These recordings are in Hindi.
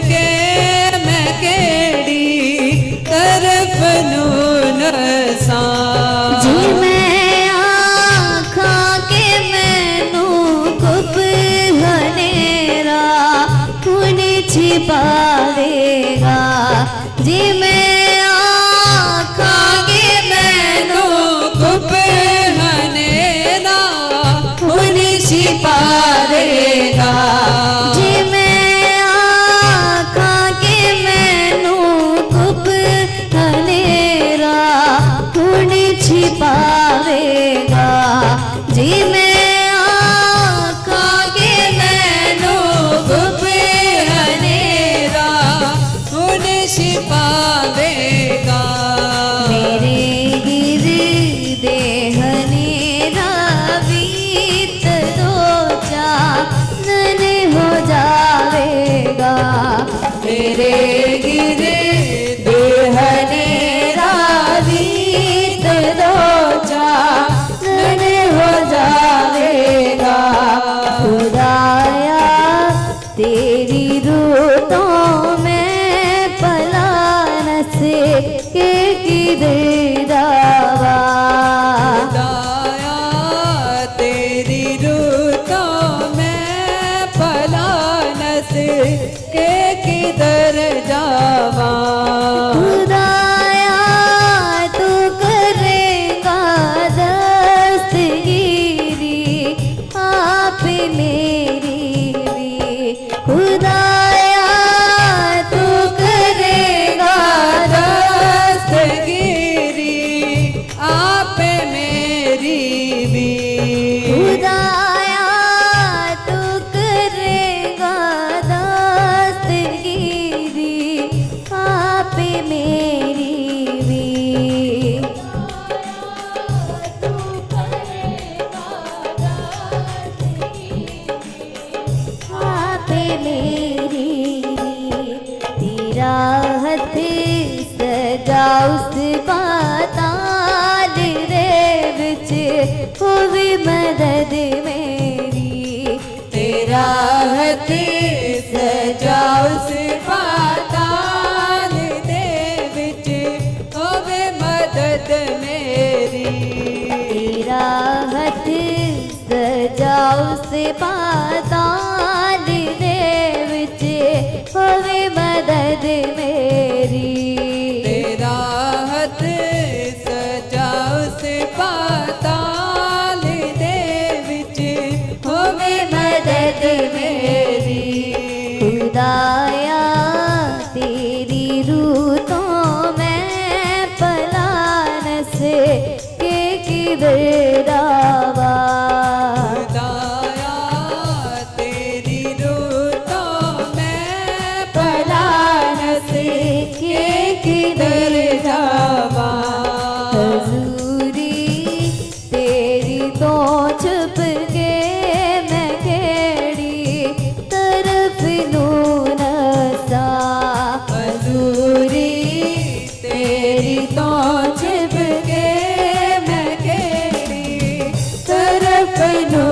के मैं केड़ी तरफ नू नसा जी मैं आखा के मैनू गुप हनेरा कुण छिपावेगा। जी मैं आखा के मैनू गुप हनेरा कुण छिपावेगा। जी मैं आखा के मैनू गुप हनेरा कुण छिपावेगा। जी मैं आखा के मैनू गुप हनेरा कुण छिपावेगा। मेरे गिर दे हनेरा बीत दो चानन हो जावेगा। मेरे गिर दे हनेरा बीत दो चानन हो जावेगा। खुदाया तेरी रूतों में पलानस के किधर दावा। खुदाया तेरी रूतों में फलानस के किधर जावा। खुदाया तू करेगा दस्तगीरी आप मेरी भी। खुदाया तू करेगा दस्तगीरी आप मेरी भी। खुदाया तू करेगा दस्तगीरी आप मेरी भी। आप मेरी भी। तेरा हथ सजा उस पाताल रे विच होवे मदद मेरी। तेरा हथ सजा उस पाताल दे विच होवे मदद मेरी। तेरा हथ सजा उस पाताल दे विच होवे मदद मेरी। तेरा हथ सजा उस पाताल दे विच होवे मदद मेरी। खुदाया तेरी रूतों में पलानस के किधर दावा। खुदाया तेरी रूतों में फलानस के किधर जावा। हजूरी तेरी तो छुप के मैं केड़ी तरफ नू नसा। हजूरी तेरी तो छिप के मैं केड़ी तरफ नू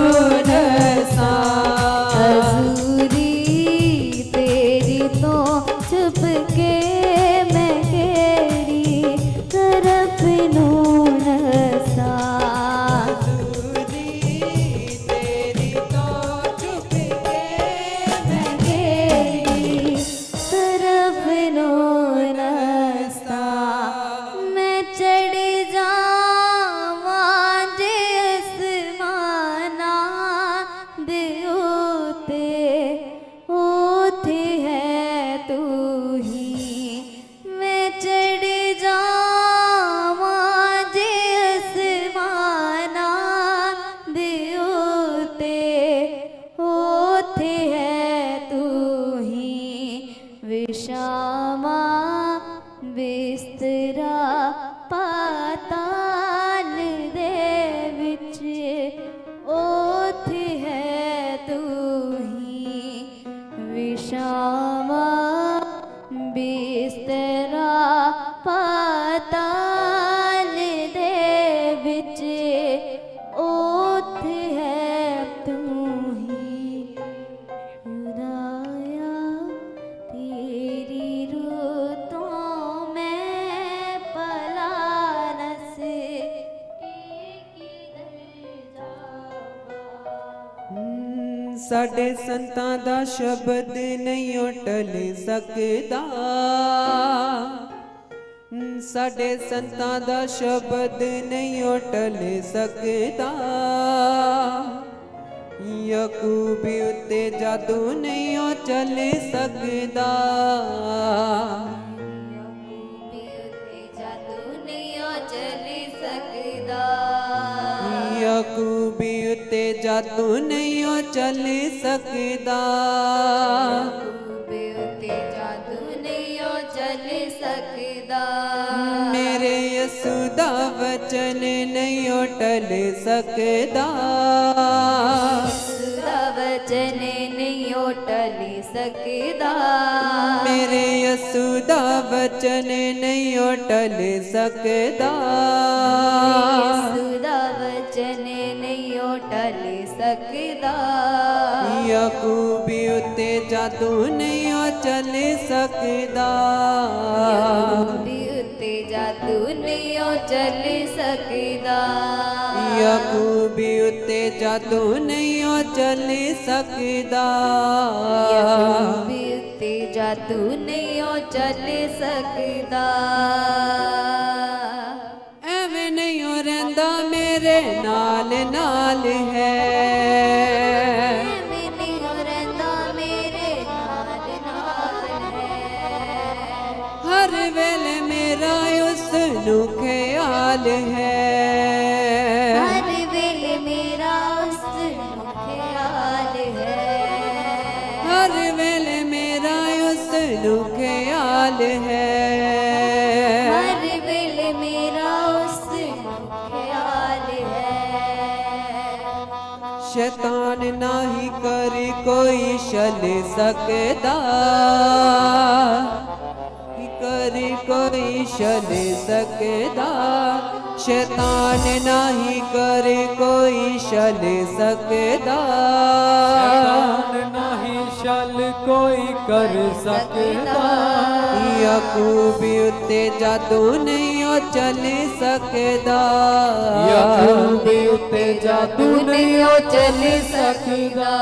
नसा। हजूरी तेरी तो छुप के मैं केड़ी तरफ नू नसा। हजूरी तेरी तो छुप के मैं केड़ी तरफ नू नसा। मैं चढ़ जावां जे आसमाना ਸਾਡੇ ਸੰਤਾਂ ਦਾ ਸ਼ਬਦ ਨਹੀਂ ਟਲ ਸਕਦਾ ਸਾਡੇ ਸੰਤਾਂ ਦਾ ਸ਼ਬਦ ਨਹੀਂ ਟਲ ਸਕਦਾ ਯਾਕੂਬੀ ਉੱਤੇ ਜਾਦੂ ਨਹੀਂ ਚੱਲ ਸਕਦਾ ਯਾਕੂਬੀ ਉੱਤੇ ਜਾਦੂ ਨਹੀਂ ਚੱਲ ਸਕਦਾ ਮੇਰੇ ਯਿਸੂ ਦਾ ਵਚਨ ਨਹੀਂ ਟਲ ਸਕਦਾ ਵਚਨ ਨਹੀਂ ਟਲ ਸਕਦਾ ਮੇਰੇ ਯਿਸੂ ਦਾ ਵਚਨ ਨਹੀਂ ਟਲ ਸਕਦਾ ਯਿਸੂ ਦਾ ਵਚਨ ਨਹੀਂ ਟਲ ਸਕਦਾ ਯਾਕੂਬੀ ਉੱਤੇ ਜਾਦੂ ਨਹੀਂ ਚੱਲ ਸਕਦਾ ਯਾਕੂਬੀ ਉੱਤੇ ਜਾਦੂ ਨਹੀਂ ਚੱਲ ਸਕਦਾ ਯਾਕੂਬੀ ਉੱਤੇ ਜਾਦੂ ਨਹੀਂ ਚੱਲ ਸਕਦਾ ਯਾਕੂਬੀ ਉੱਤੇ ਜਾਦੂ ਨਹੀਂ ਚੱਲ ਸਕਦਾ ਐਵੇਂ ਨਹੀਂ ਰਹਿੰਦਾ ਮੇਰੇ ਨਾਲ ਨਾਲ ਹੈ ਐਵੇਂ ਨਹੀਂ ਰਹਿੰਦਾ ਮੇਰੇ ਨਾਲ ਨਾਲ ਹੈ ਹਰ ਵੇਲੇ ਮੇਰਾ ਉਸ ਨੂੰ ਖਿਆਲ ਹੈ ਹਰ ਵੇਲੇ ਮੇਰਾ ਉਸ ਨੂੰ ਖਿਆਲ ਹੈ ਹਰ ਵੇਲੇ ਮੇਰਾ ਉਸ ਨੂੰ ਖਿਆਲ ਹੈ ਹਰ ਵੇਲੇ ਮੇਰਾ ਉਸ ਨੂੰ ਖਿਆਲ ਹੈ शैतान नाही कर कोई छल सकदा कर कोई छल सकदा शैतान नाही कर कोई छल सकदा शैतान नहीं छल कोई कर सकता याकूबी उत्ते जादू नहीं चल सकदा याकूबी उत्ते जादू नहीं चल सकदा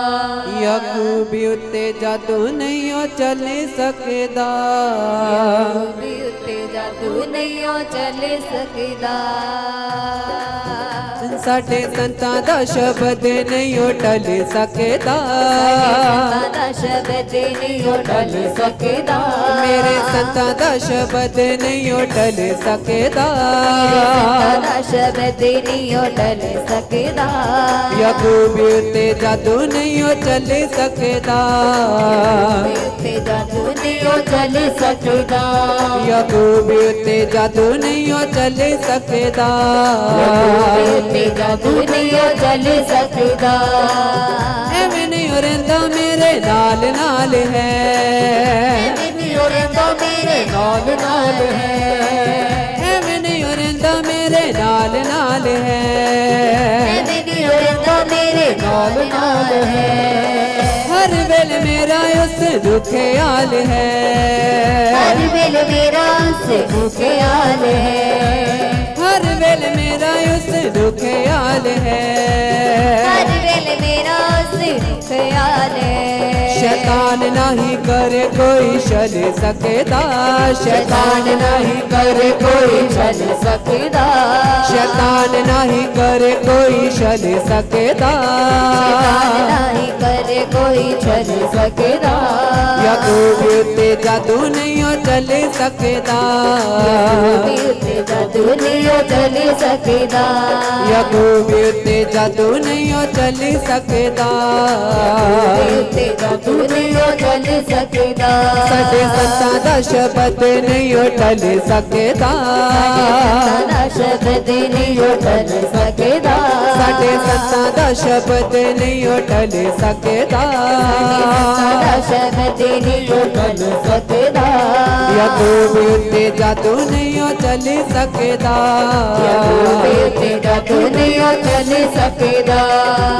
याकूबी उत्ते जादू नहीं चल सकदा याकूबी उत्ते जादू नहीं चल सकदा साडे संतां दा शब्द नहीं टल सकदा दा शब्द नहीं टल सकदा मेरे संतां दा शब्द नहीं टल सकदा दा शब्द नहीं टल सकदा याकूबी उत्ते जादू नहीं चल सकदा उत्ते जादू नहीं चल सकदा याकूबी उत्ते जादू नहीं चल सकदा उत्ते जादू नहीं चल सकदा एवें नहीं रहिंदा मेरे नाल नाल है मेरे नाल नाल है एवें नहीं रहिंदा मेरे नाल नाल है मेरे नाल नाल है हर वेले मेरा उस नु ख्याल है हर वेले मेरा उससे ख्याल है हर वेले मेरा उस नु ख्याल है हर वेले मेरा उससे ख्याल है शैतान नहीं करे कोई छल सकदा शैतान नहीं करे कोई चल सकदा शैतान नहीं करे कोई छल सकदा नहीं करे कोई चल सकदा याकूबी उत्ते जादू नहीं चल सकदा उत्ते जादू नहीं चल सकदा याकूबी उत्ते जादू नहीं चल सकदा उत्ते जादू नहीं चल सकदा साडे संतां दा शब्द नहीं टल सकदा शब्द नहीं टल सकदा साडे संतां दा शब्द नहीं टल सकदा शब्द नहीं टल सकदा याकूबी उत्ते जादू नहीं चल सकदा उत्ते जादू नहीं चल सकदा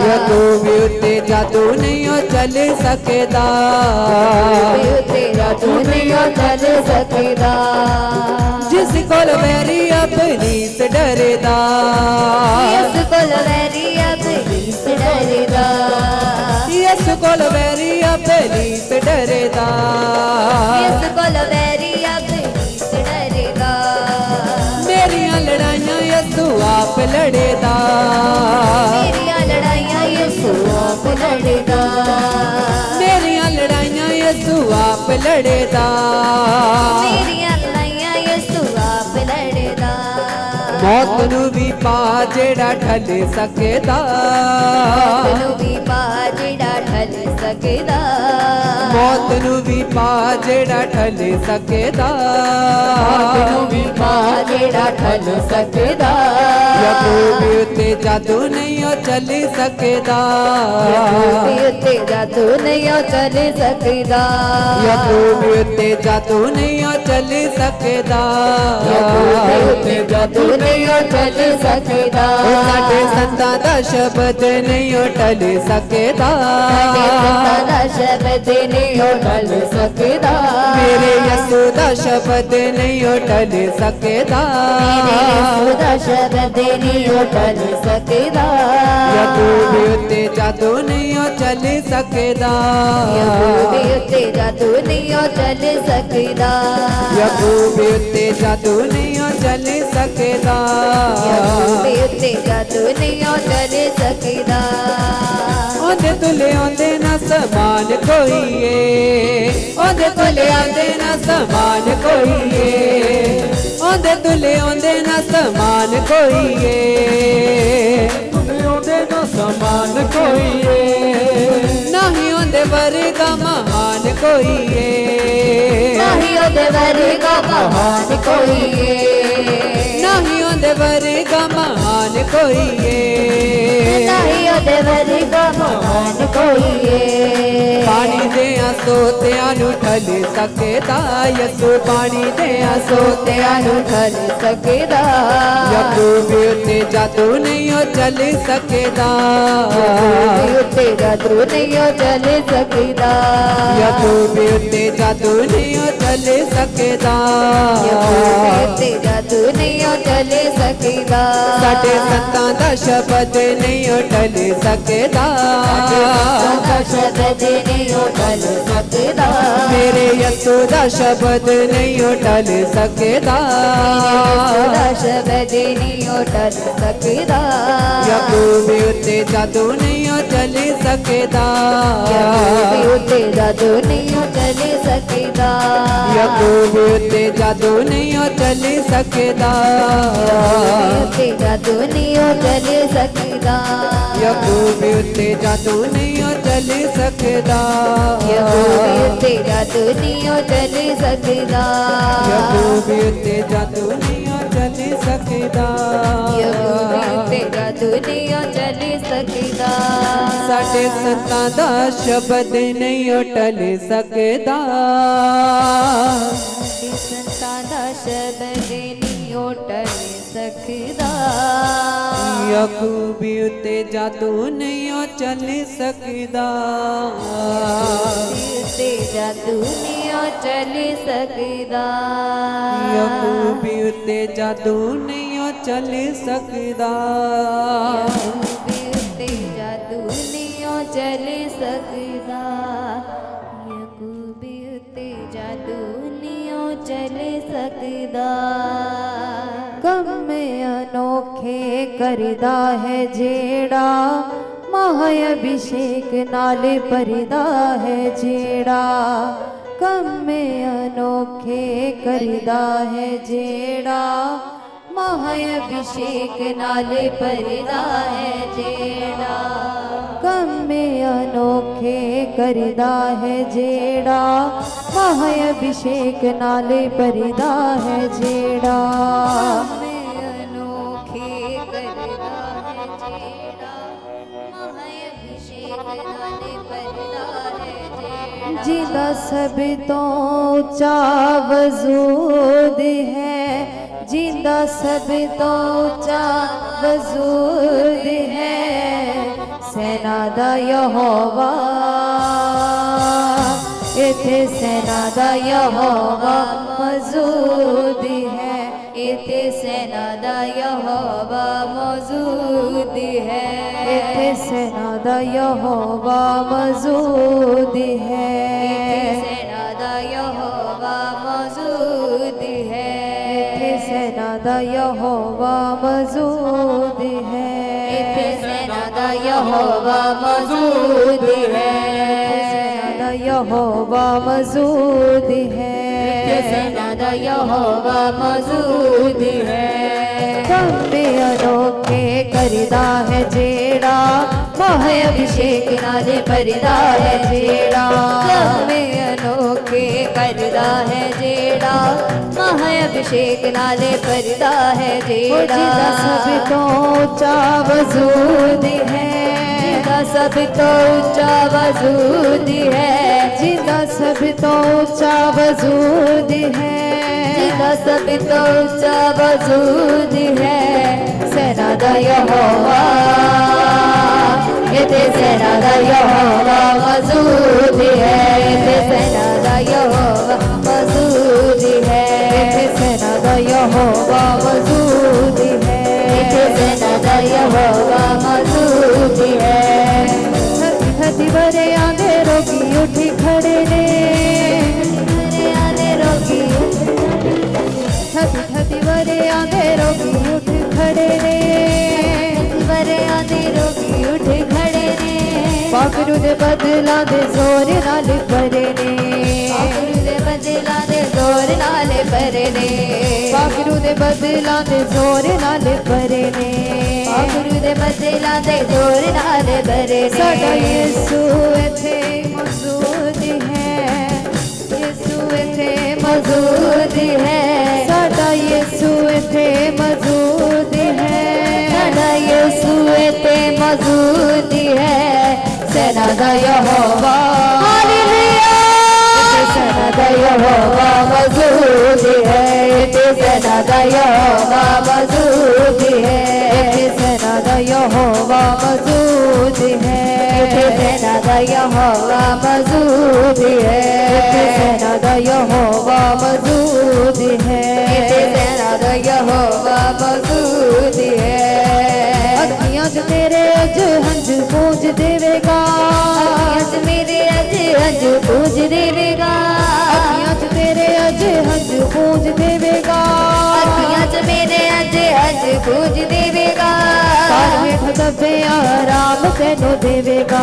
याकूबी उत्ते जादू नहीं चल सकदा उत्ते जादू नहीं चल सकदा जिस कोल वैरी अपनी से डरदा यस कोल वैरी अपनी से डरदा यस कोल वैरी अबलीस डरेदा इस कोल वैरी अबलीस डरेदा मेरियां लड़ाइयां यसु आप लड़ेदा मेरियां लड़ाइयां यीशु आप लड़ेदा मेरियां लड़ाइयां यसु आप लड़ेदा मेरियां लड़ाइयां यीशु आप लड़ेदा मौत नू भी पा जेड़ा ठल सकेदा तनु भी पा जेड़ा ठल सकेदा मौत नू भी पा जेड़ा ठल सकेदा तनु भी पा जेड़ा ठल सकेदा याकूब उत्ते जादू नहीं ओ चल सकेदा उत्ते जादू नहीं ओ चल सकेदा याकूब उत्ते जादू नहीं ओ चल सकेदा उत्ते जादू नहीं ओ चल सकेदा ओ साडे संतां दा शब्द नहीं ओ टल सकेदा दा शब्द नहीं ओ टल सकेदा मेरे यसू दा शब्द नहीं ओ टल सकेदा मेरे यीशु दा शब्द नहीं ओ टल सकेदा याकूब उत्ते जादू नहीं ओ चल सकेदा याकूब उत्ते जादू नहीं ओ चल सकेदा याकूब उत्ते जादू नहीं ओ चल सकेदा याकूब उत्ते जादू नहीं ओ चल सकेदा ओंदे तुले आंदे ना समान कोई है ओंदे तुले आंदे ना समान कोई है ओंदे तुले आंदे ना समान कोई है ਉਹਦੇ ਨਾ ਸਮਾਨ ਕੋਈ ਏ नहीं ओंदे वर्गा महान कोई है नहीं ओदे वर्गा महान कोई है नहीं ओंदे वर्गा महान कोई है नहीं ओदे वर्गा महान कोई है पानी दे सोतियां नु ठल सकेदा यसू पानी दे सोतियां नु ठल सकेदा याकूब उत्ते जादू नहीं ओ चल सकेदा उत्ते जादू नहीं ओ चल सकेदा याकूब उत्ते जादू नहीं ओ चल सकेदा उत्ते जादू नहीं ओ चल सकेदा साडे संतां दा शब्द नहीं ओ टल सकेदा दा शब्द नहीं ओ टल सकेदा मेरे यसू दा शब्द नहीं ओ टल सकेदा दा शब्द नहीं ओ टल सकेदा याकूब उत्ते जादू नहीं ओ चल सकेदा उत्ते जादू नहीं ओ चल सकेदा याकूब उत्ते जादू नहीं ओ चल सकेदा उत्ते जादू नहीं ओ चल सकेदा याकूब उत्ते जादू नहीं ओ चल सकेदा उत्ते जादू नहीं ओ चल सकेदा याकूब उत्ते जादू नहीं ओ चल सकेदा उत्ते जादू नहीं ओ चल सकेदा साडे संतां दा शब्द नहीं ओ टल सकेदा संतां दा शब्द नहीं ओ टल सकेदा याकूब उत्ते जादू नहीं ओ चल सकेदा उत्ते जादू नहीं ओ चल सकेदा याकूब उत्ते जादू नहीं ओ चल सकेदा उत्ते जादू नहीं ओ चल सकेदा याकूब उत्ते जादू नहीं ओ चल सकेदा कम अनोखे करदा है जेड़ा महाय अभिषेक नाले परदा है जेड़ा कम अनोखे करदा है जेड़ा महाय अभिषेक नाले परदा है जेड़ा कम अनोखे करदा है जेड़ा महाय अभिषेक नाले परदा है जेड़ा अनोखे करदा है जेड़ा महाय अभिषेक नाले परदा है जेड़ा जिदा सब तो ऊंचा वजूद है जिंदा सब तो ऊंचा वजूद है सेना दा यहोवा इथे सेना दा यहोवा मौजूद है इथे सेना दा यहोवा मौजूद है इथे सेना दा यहोवा मौजूद है, सेना दा यहोवा मौजूद है, सेना दा यहोवा मौजूद है, सेना दा यहोवा मौजूद है, सेना दा यहोवा मौजूद है, सेना दा यहोवा मौजूद है। कंबे अनोखे करदा है जेड़ा, माहे अभिषेक नाले भरदा है जेड़ा, कंबे अनोखे करदा है जेड़ा, महा अभिषेक नाले भरदा है जेड़ा, जिदा सब तो ऊंचा वजूद है, जिदा सब तो ऊंचा वजूद है, जिदा सब तो ऊंचा वजूद है, जिदा सब तो ऊंचा वजूद है। सेना दा यहोवा, इते सेना दा यहोवा मौजूद है, इते सेना दा यहोवा मौजूद है, सेना दा यहोवा मौजूद है, सेना दा यहोवा मौजूद है। हथी भरे आंधे रोगी उठी खड़े ने, आने रोगी हथी भरे आंधे रोगी उठ खड़े ने, बरे आने रोगी उठ खड़े ने, पाखरू दे बदला दे जोर नाल भरे ने, पाखरू दे बदला दे जोर नाले भरे ने, पाखरू दे बदला दे जोर नाल भरे ने, पाखरू दे बदला दे जोर नाले भरे ने। साडा यीशु इथे मौजूद है, यीशु इथे मौजूद है, साडा यीशु इथे मौजूद है, साडा यीशु इथे मौजूद है। सेना दा यहोवा, हालेलुया, सेना दा यहोवा मौजूद है, इते सेना दा यहोवा मौजूद है, सेना दा यहोवा मौजूद है, इते सेना दा यहोवा मौजूद है, सेना दा यहोवा मौजूद है, इते सेना दा यहोवा मौजूद है। अखियां च तेरे अज हंझ पूज देवेगा, अखियां च मेरे अज हंझ पूज देवेगा, अखियां च तेरे अज हंझ पूज देवेगा, अखियां च मेरे अज हंझ पूज देवेगा, पार हेठ दबे आराम तेनू देवेगा,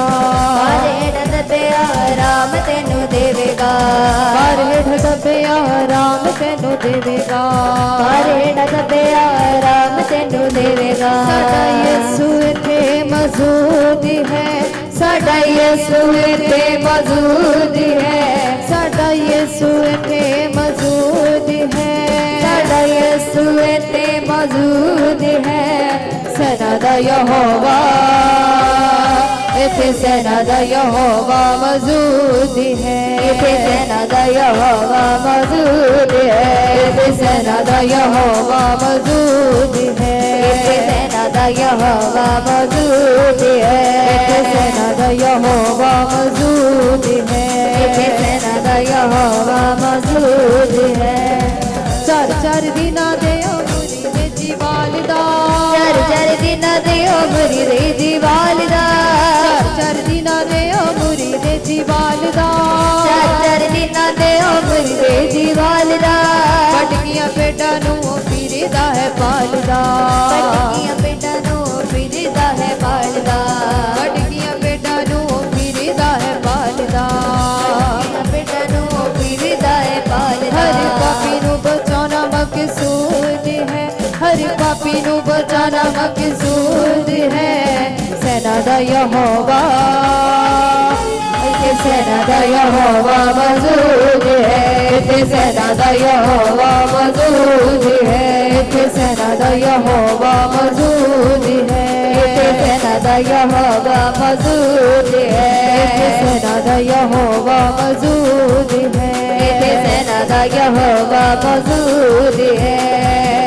हेठ दबे आराम तेनू देवेगा, पार हेठ दबे आराम तेनू देवेगा, हेठ दबे आराम तेनू देवेगा। साडा यीशु इथे मौजूद है, साडा यीशु इथे मौजूद है, साडा यीशु इथे मौजूद है, साडा यीशु इथे मौजूद है। सेना दा यहोवा, इथे सेना दा यहोवा मौजूद है, इथे सेना दा यहोवा मौजूद है, इथे सेना दा यहोवा मौजूद है, इथे सेना दा यहोवा मौजूद है, इथे सेना दा यहोवा मौजूद है, इथे सेना दा यहोवा मौजूद है। चार चार दिना दे अमरी दे जीवाल दा, चार चार दिना दे अमरी दे जीवाल दा, चार चार दिना दे अमरी दे जीवाल दा, चार चार दिना दे अमरी दे जीवाल दा, भटकियां पेटां नू फिरदा है पालदा, भटकियां पेटां नू फिरदा है पालदा, भटकियां पेटां नू फिरदा है पालदा, भटकियां पेटां नू फिरदा है पालदा। हर पापी नू बचाना मकसूद है, हर पापी नू बचाना मकसूद है। सेना दा यहोवा, इथे सेना दा यहोवा मौजूद है, इथे सेना दा यहोवा मौजूद है, इथे सेना दा यहोवा मौजूद है, इथे सेना दा यहोवा मौजूद है, इथे सेना दा यहोवा मौजूद है, इथे सेना दा यहोवा मौजूद है।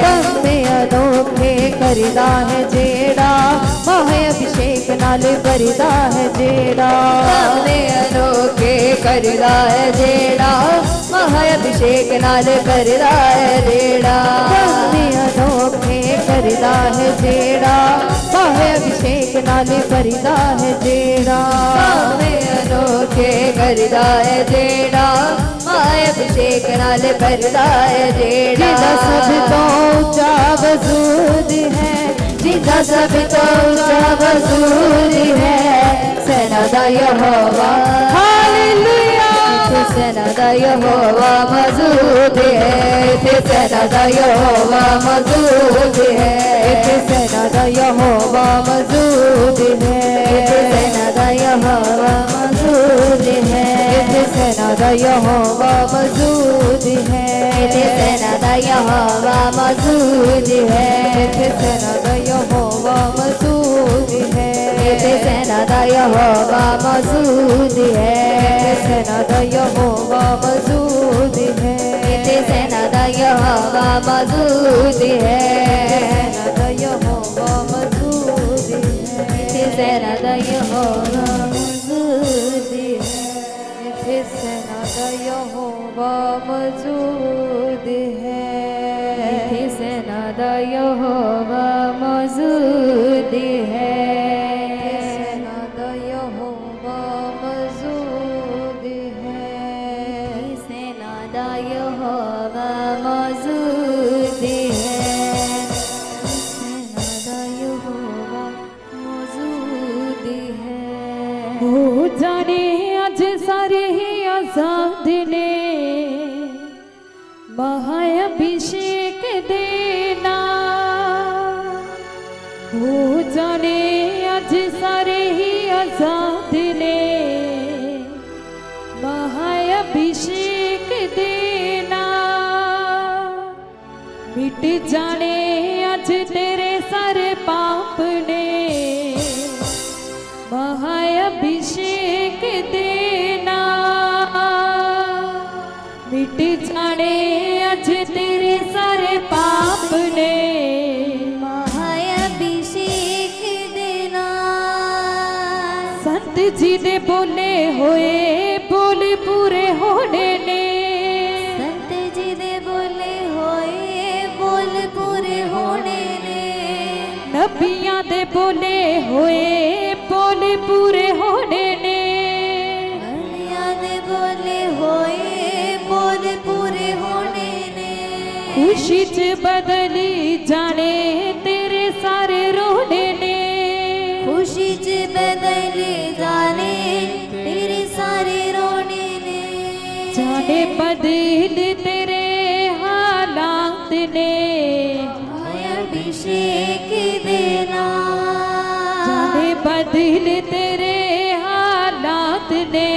कंबे अनोखे करदा है जेड़ा, माहे अभिषेक नाल भरदा है जेड़ा, कंबे अनोखे करदा है जेड़ा महाअभिषेक नाल करदा है जेड़ा काम अनोखे करदा है जेड़ा महाअभिषेक नाल करदा है जेड़ा काम अनोखे करदा है जेड़ा महाअभिषेक नाल करदा है जेड़ा जिदा सब तो ऊंचा वजूद है जिदा सब तो ऊंचा वजूद है सेना दा यहोवा हालेलुया सेना दा यहोवा मौजूद है सेना दा यहोवा मौजूद है सेना दा यहोवा मौजूद है सेना दा यहोवा मौजूद है सेना दा यहोवा मौजूद है सेना दा यहोवा मौजूद है सेना दा यहोवा मौजूद है सेना दा यहोवा मौजूद है सेना दा यहोवा मौजूद है सेना दा यहोवा मौजूद है सेना दा यहोवा मौजूद है सेना दा यहोवा मौजूद है सेना दा यहोवा मौजूद है सेना दा यहोवा मौजूद है सेना दा यहोवा मौजूद है सेना दा यहोवा मौजूद है सेना दा यहोवा मौजूद है हो जाने आज सारे ही आजाद ने महाअभिषेक देना हो जाने आज सारे ही आजाद ने महाअभिषेक देना मिट जाने आज तेरे सारे पाप ने महाअभिषेक देना मिट जाने आज तेरे सारे पाप ने महाअभिषेक देना संत जी ने बोले होए बोल पूरे होने ने संत जी ने बोले होए बोल पूरे होने ने नबियां दे बोले होए बोल पूरे होने ने नबियां दे बोले होए बोल पूरे होने ने खुशी च बदली जाने तेरे सारे रोने ने खुशी च बदले जाने तेरे सारे रोने ने जाने बदल तेरे हालात ने अभिषेक देना जाने बदल तेरे हालात ने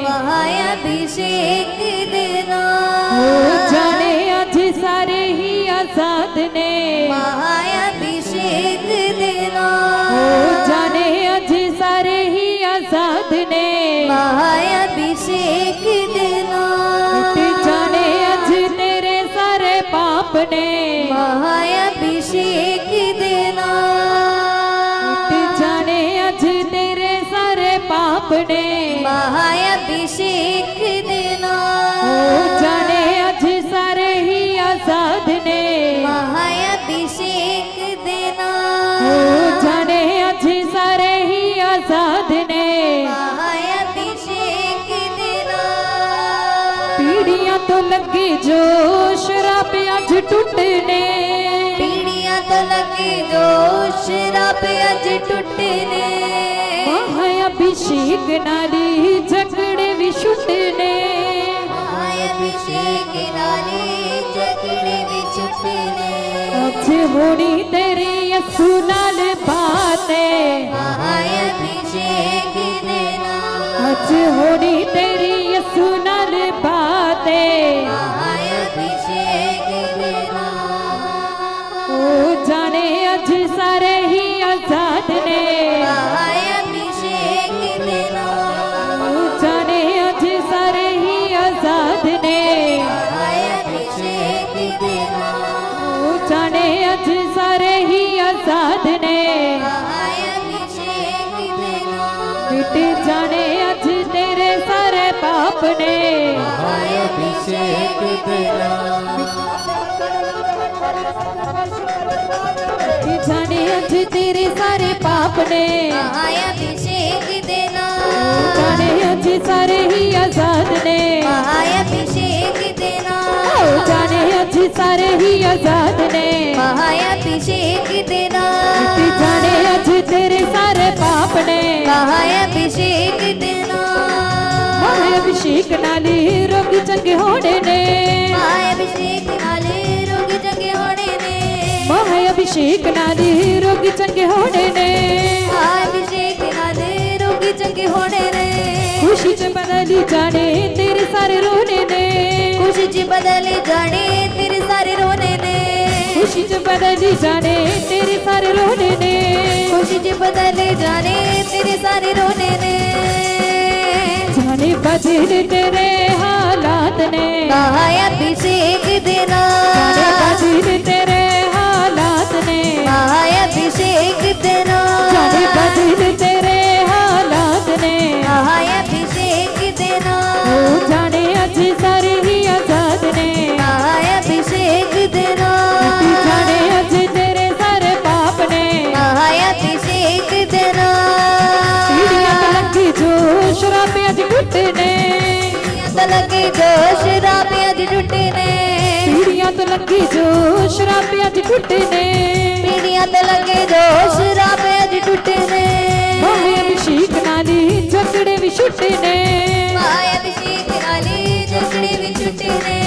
महाअभिषेक देना हो जाने आज सारे ही आजाद ने महाअभिषेक देना हो जाने आज सारे ही आजाद ने महाअभिषेक देना मिट जाने आज तेरे सारे पाप ने महाअभिषेक देना मिट जाने आज तेरे सारे पाप ने महाअभिषेक देना हो जाने आज सारे ही आजाद ने महाअभिषेक देना हो जाने आज सारे ही आजाद ने महाअभिषेक देना पीढ़ियां तो लगी जो शराब आज टूटने पीढ़ियां तो लगे जो शराब आज टूटने महाअभिषेक नाली झगड़े भी छुटने महाअभिषेक नाले झगड़े भी छुटने आज होनी तेरी यसु नाल बातें महाअभिषेक देना आज होनी तेरी यसु नाल बातें महाअभिषेक देना ओ जाने आज सारे ही आजाद ने महाअभिषेक देना ओ जाने आज सारे ही आजाद ने महाअभिषेक देना ओ जाने आज सारे ही आजाद ने महाअभिषेक देना मिट जाने आज तेरे सारे पाप पाप ने महाअभिषेक देना जाने अज तेरे सारे पाप ने महाअभिषेक देना जाने अज सारे ही आजाद ने महाअभिषेक देना जाने अज सारे ही आजाद ने महाअभिषेक देना जाने अज तेरे सारे पाप ने महाअभिषेक देना अभिषेक नाली रोग चंगे होने ने महाअभिषेक नाले रोग चंगे होने ने महाअभिषेक नाली रोग चंगे होने ने महाअभिषेक नाले रोग चंगे होने ने खुशी च बदली जाने तेरे सारे रोने ने खुशी च बदले जाने तेरे सारे रोने ने खुशी च बदली जाने तेरे सारे रोने ने खुशी च बदले जाने तेरे सारे रोने ने जाने बदले तेरे हालात ने महाअभिषेक देना जाने बदले तेरे हालात ने महाअभिषेक देना जाने बदले तेरे हालात ने महाअभिषेक देना ओ जाने अज सारे ही आजाद ने महाअभिषेक देना जाने अज तेरे सारे पाप ने महाअभिषेक देना सीढ़ियां तो लगी जो शराबे अज घुटने तो लगे जो शराबे अज टूटने सीढ़ियां तो लगी जो शराबे अज घुटने पीड़ियां तो लगे जो शराबे अज टूटने अभिषेक नाली झगड़े भी छुटने महाअभिषेक नाली झगड़े भी छुटने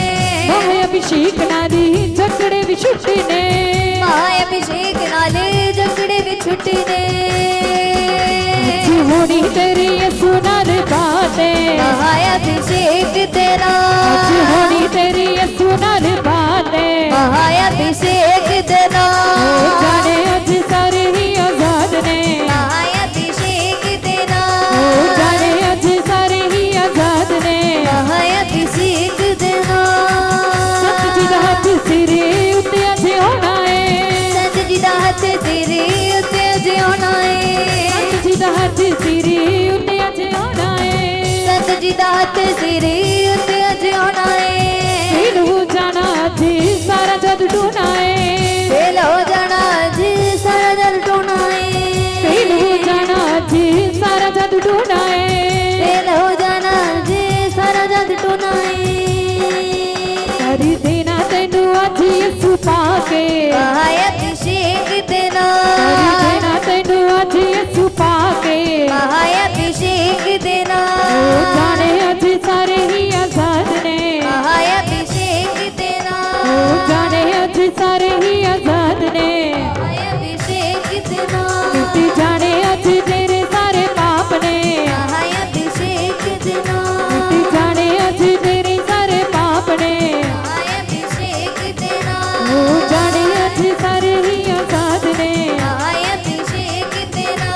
अभिषेक नाली झगड़े भी छुटने महाअभिषेक नाले झगड़े भी छुटने होनी तेरी ये सुनार बातें महाअभिषेक तेरा होनी तेरी ये सुनार बातें महाअभिषेक देना जाने अज सारे ही आजाद ने महाअभिषेक देना जाने अज सारे ही आजाद ने महाअभिषेक देना सत जी दा हथ सिरे उत्ते अज होना है सत जी दा हथ तेरे उत्ते अज होना है सत जी दा हथ सिरे उत्ते अज होना है सत जी दा हथ तेरे उत्ते अज होना है फेल हो जाना अज सारा जग टूना है फेल हो जाना अज सारा जग टूना है फेल हो जाना अज सारा जग टूना है फेल हो जाना अज सारा जग टूना है कर देना तेनू अज यसु पाके महाअभिषेक देना कर देना तेनू अज यसु पाके महाअभिषेक देना जाने अज सारे ही आजाद ने महाअभिषेक देना जाने अज सारे ही आजाद ने महाअभिषेक देना टूटी जाने अज तेरे सारे पाप ने महाअभिषेक देना टूटी जाने अज तेरे सारे पाप ने महाअभिषेक देना जाने अज सारे ही आजाद ने महाअभिषेक देना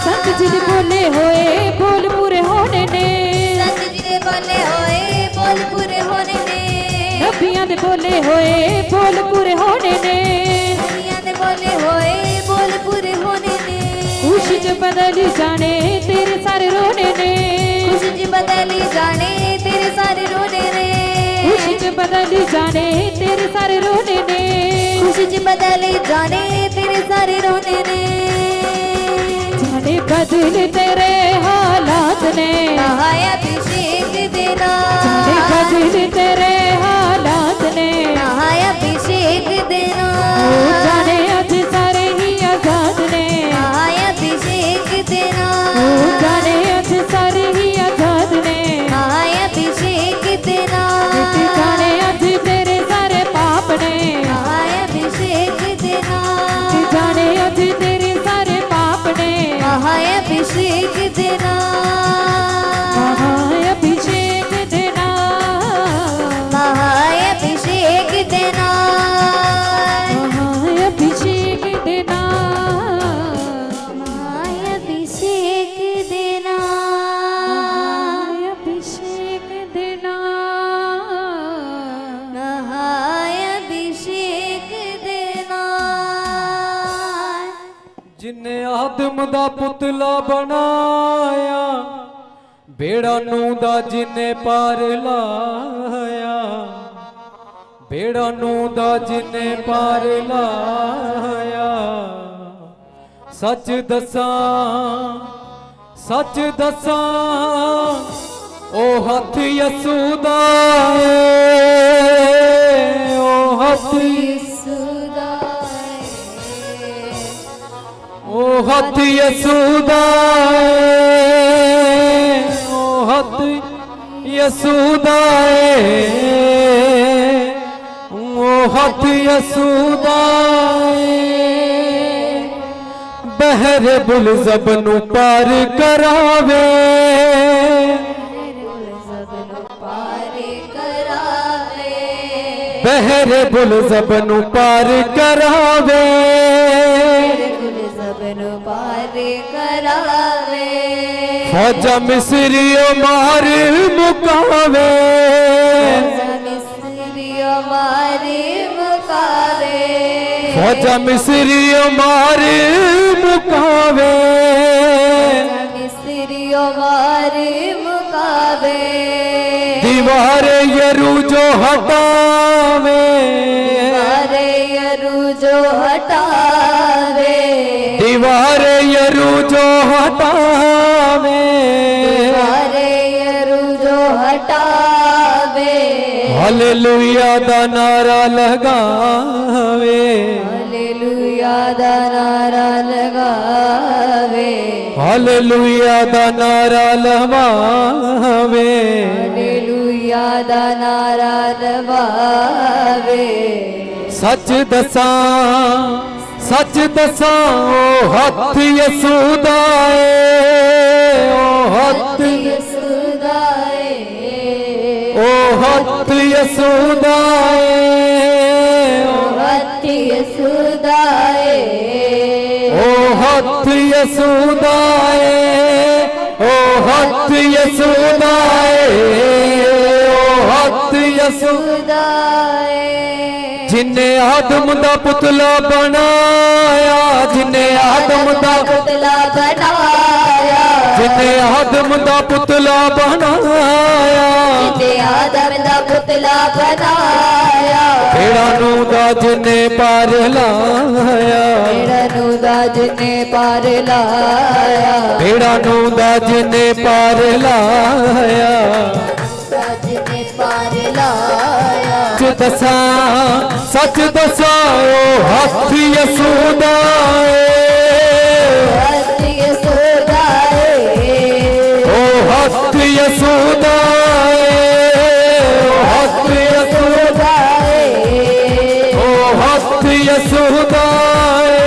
संत जी दे बोले होए बोल पूरे होने ने संत जी दे बोले होए बोल पूरे होने ने नबियां दे बोले होए बोल पूरे होने ने नबियां दे बोले होए बोल पूरे होने ने खुशी च बदली जाने तेरे सारे रोने ने खुशी च बदली जाने तेरे सारे रोने ने खुशी च बदली जाने तेरे सारे रोने ने खुशी च बदली जाने तेरे सारे रोने ने जाने बदले तेरे हालात ने महाअभिषेक देना जाने बदले तेरे हालात ने महाअभिषेक देना जाने अज सारे ही आजाद ने महाअभिषेक देना जाने अज सारे ही आजाद ने महाअभिषेक देना जाने अज तेरे सारे पाप ने महाअभिषेक देना जाने अज तेरे सारे पाप ने महाअभिषेक देना महाअभिषेक देना महाअभिषेक देना महाअभिषेक देना महाअभिषेक देना महाअभिषेक देना महाअभिषेक देना जिन्ने आदम दा पुतला बनाया ਬੇੜਾ ਨੂੰ ਦਾ ਜਿਨੇ ਪਾਰ ਲਾਇਆ, ਬੇੜਾ ਨੂੰ ਦਾ ਜਿਨੇ ਪਾਰ ਲਾਇਆ। ਸੱਚ ਦੱਸਾਂ, ਸੱਚ ਦੱਸਾਂ ਉਹ ਹੱਥ ਯਸੂ ਦਾ ਏ, ਉਹ ਹੱਥ ਯਿਸੂ ਦਾ ਏ, ਉਹ ਹੱਥ ਯਸੂ ਦਾ ਏ, ਉਹ ਹੱਥ ਯਸੂ ਦਾ ਏ, ਉਹ ਹੱਥ ਯਸੂ ਦਾ ਏ। ਬਹਿਰ ਬੁਲ ਜ਼ਬ ਨੂੰ ਪਾਰ ਕਰਾਵੇ, ਬਹਿਰ ਬੁਲ ਜ਼ਬ ਨੂੰ ਪਾਰ ਕਰਾਵੇ, ਜ਼ਬ ਨੂੰ ਪਾਰ ਕਰਾਵੇ। ਫੌਜਾਂ ਮਿਸਰੀਓ ਮਾਰ ਮੁਕਾਵੇ, ਮਿਸਰੀਓ ਮਾਰ ਮੁਕਾਵੇ, ਫੌਜਾਂ ਮਿਸਰੀਓ ਮਾਰ ਮੁਕਾਵੇ। ਮਿਸਰੀਓ ਮਾਰ ਮੁਕਾਵੇ। दीवार यरू जो हटावे, दीवार यरू जो हटावे, दीवार यरू जो हटावे, दीवार यरू जो हटावे। हालेलुया दा नारा लगावे, हालेलुया दा नारा लगावे, हालेलुया दा नारा लगावे। हालेलुया दा नारा लगावे। सच दसां, सच दसां ओ हथ यसू दा ए, ओ हथ यीशु दा ए, ओ हथ यसू दा ए, ओ हथ यीशु दा ए, ओ हथ यसू दा ए, ओ हथ यसू दा ए, ओ हथ यसू दा ए। जिन्ने आदम दा पुतला बनाया, जिन्ने आदम दा पुतला बनाया, जिन्ने आदम दा पुतला बनाया, जिन्ने आदम दा पुतला बनाया। भेड़ा नू दा जिन्ने पार लाया, भेड़ा नू दा जिन्ने पार लाया, भेड़ा नू दा जिन्ने पार लाया। जिन्ने पार लाया। सच दसा, सच दसा ओ हथ यसू दा ए, हथ यीशु दा ए, ओ हथ यसू दा ए, ओ हथ यसू दा ए, ओ हथ यसू दा ए,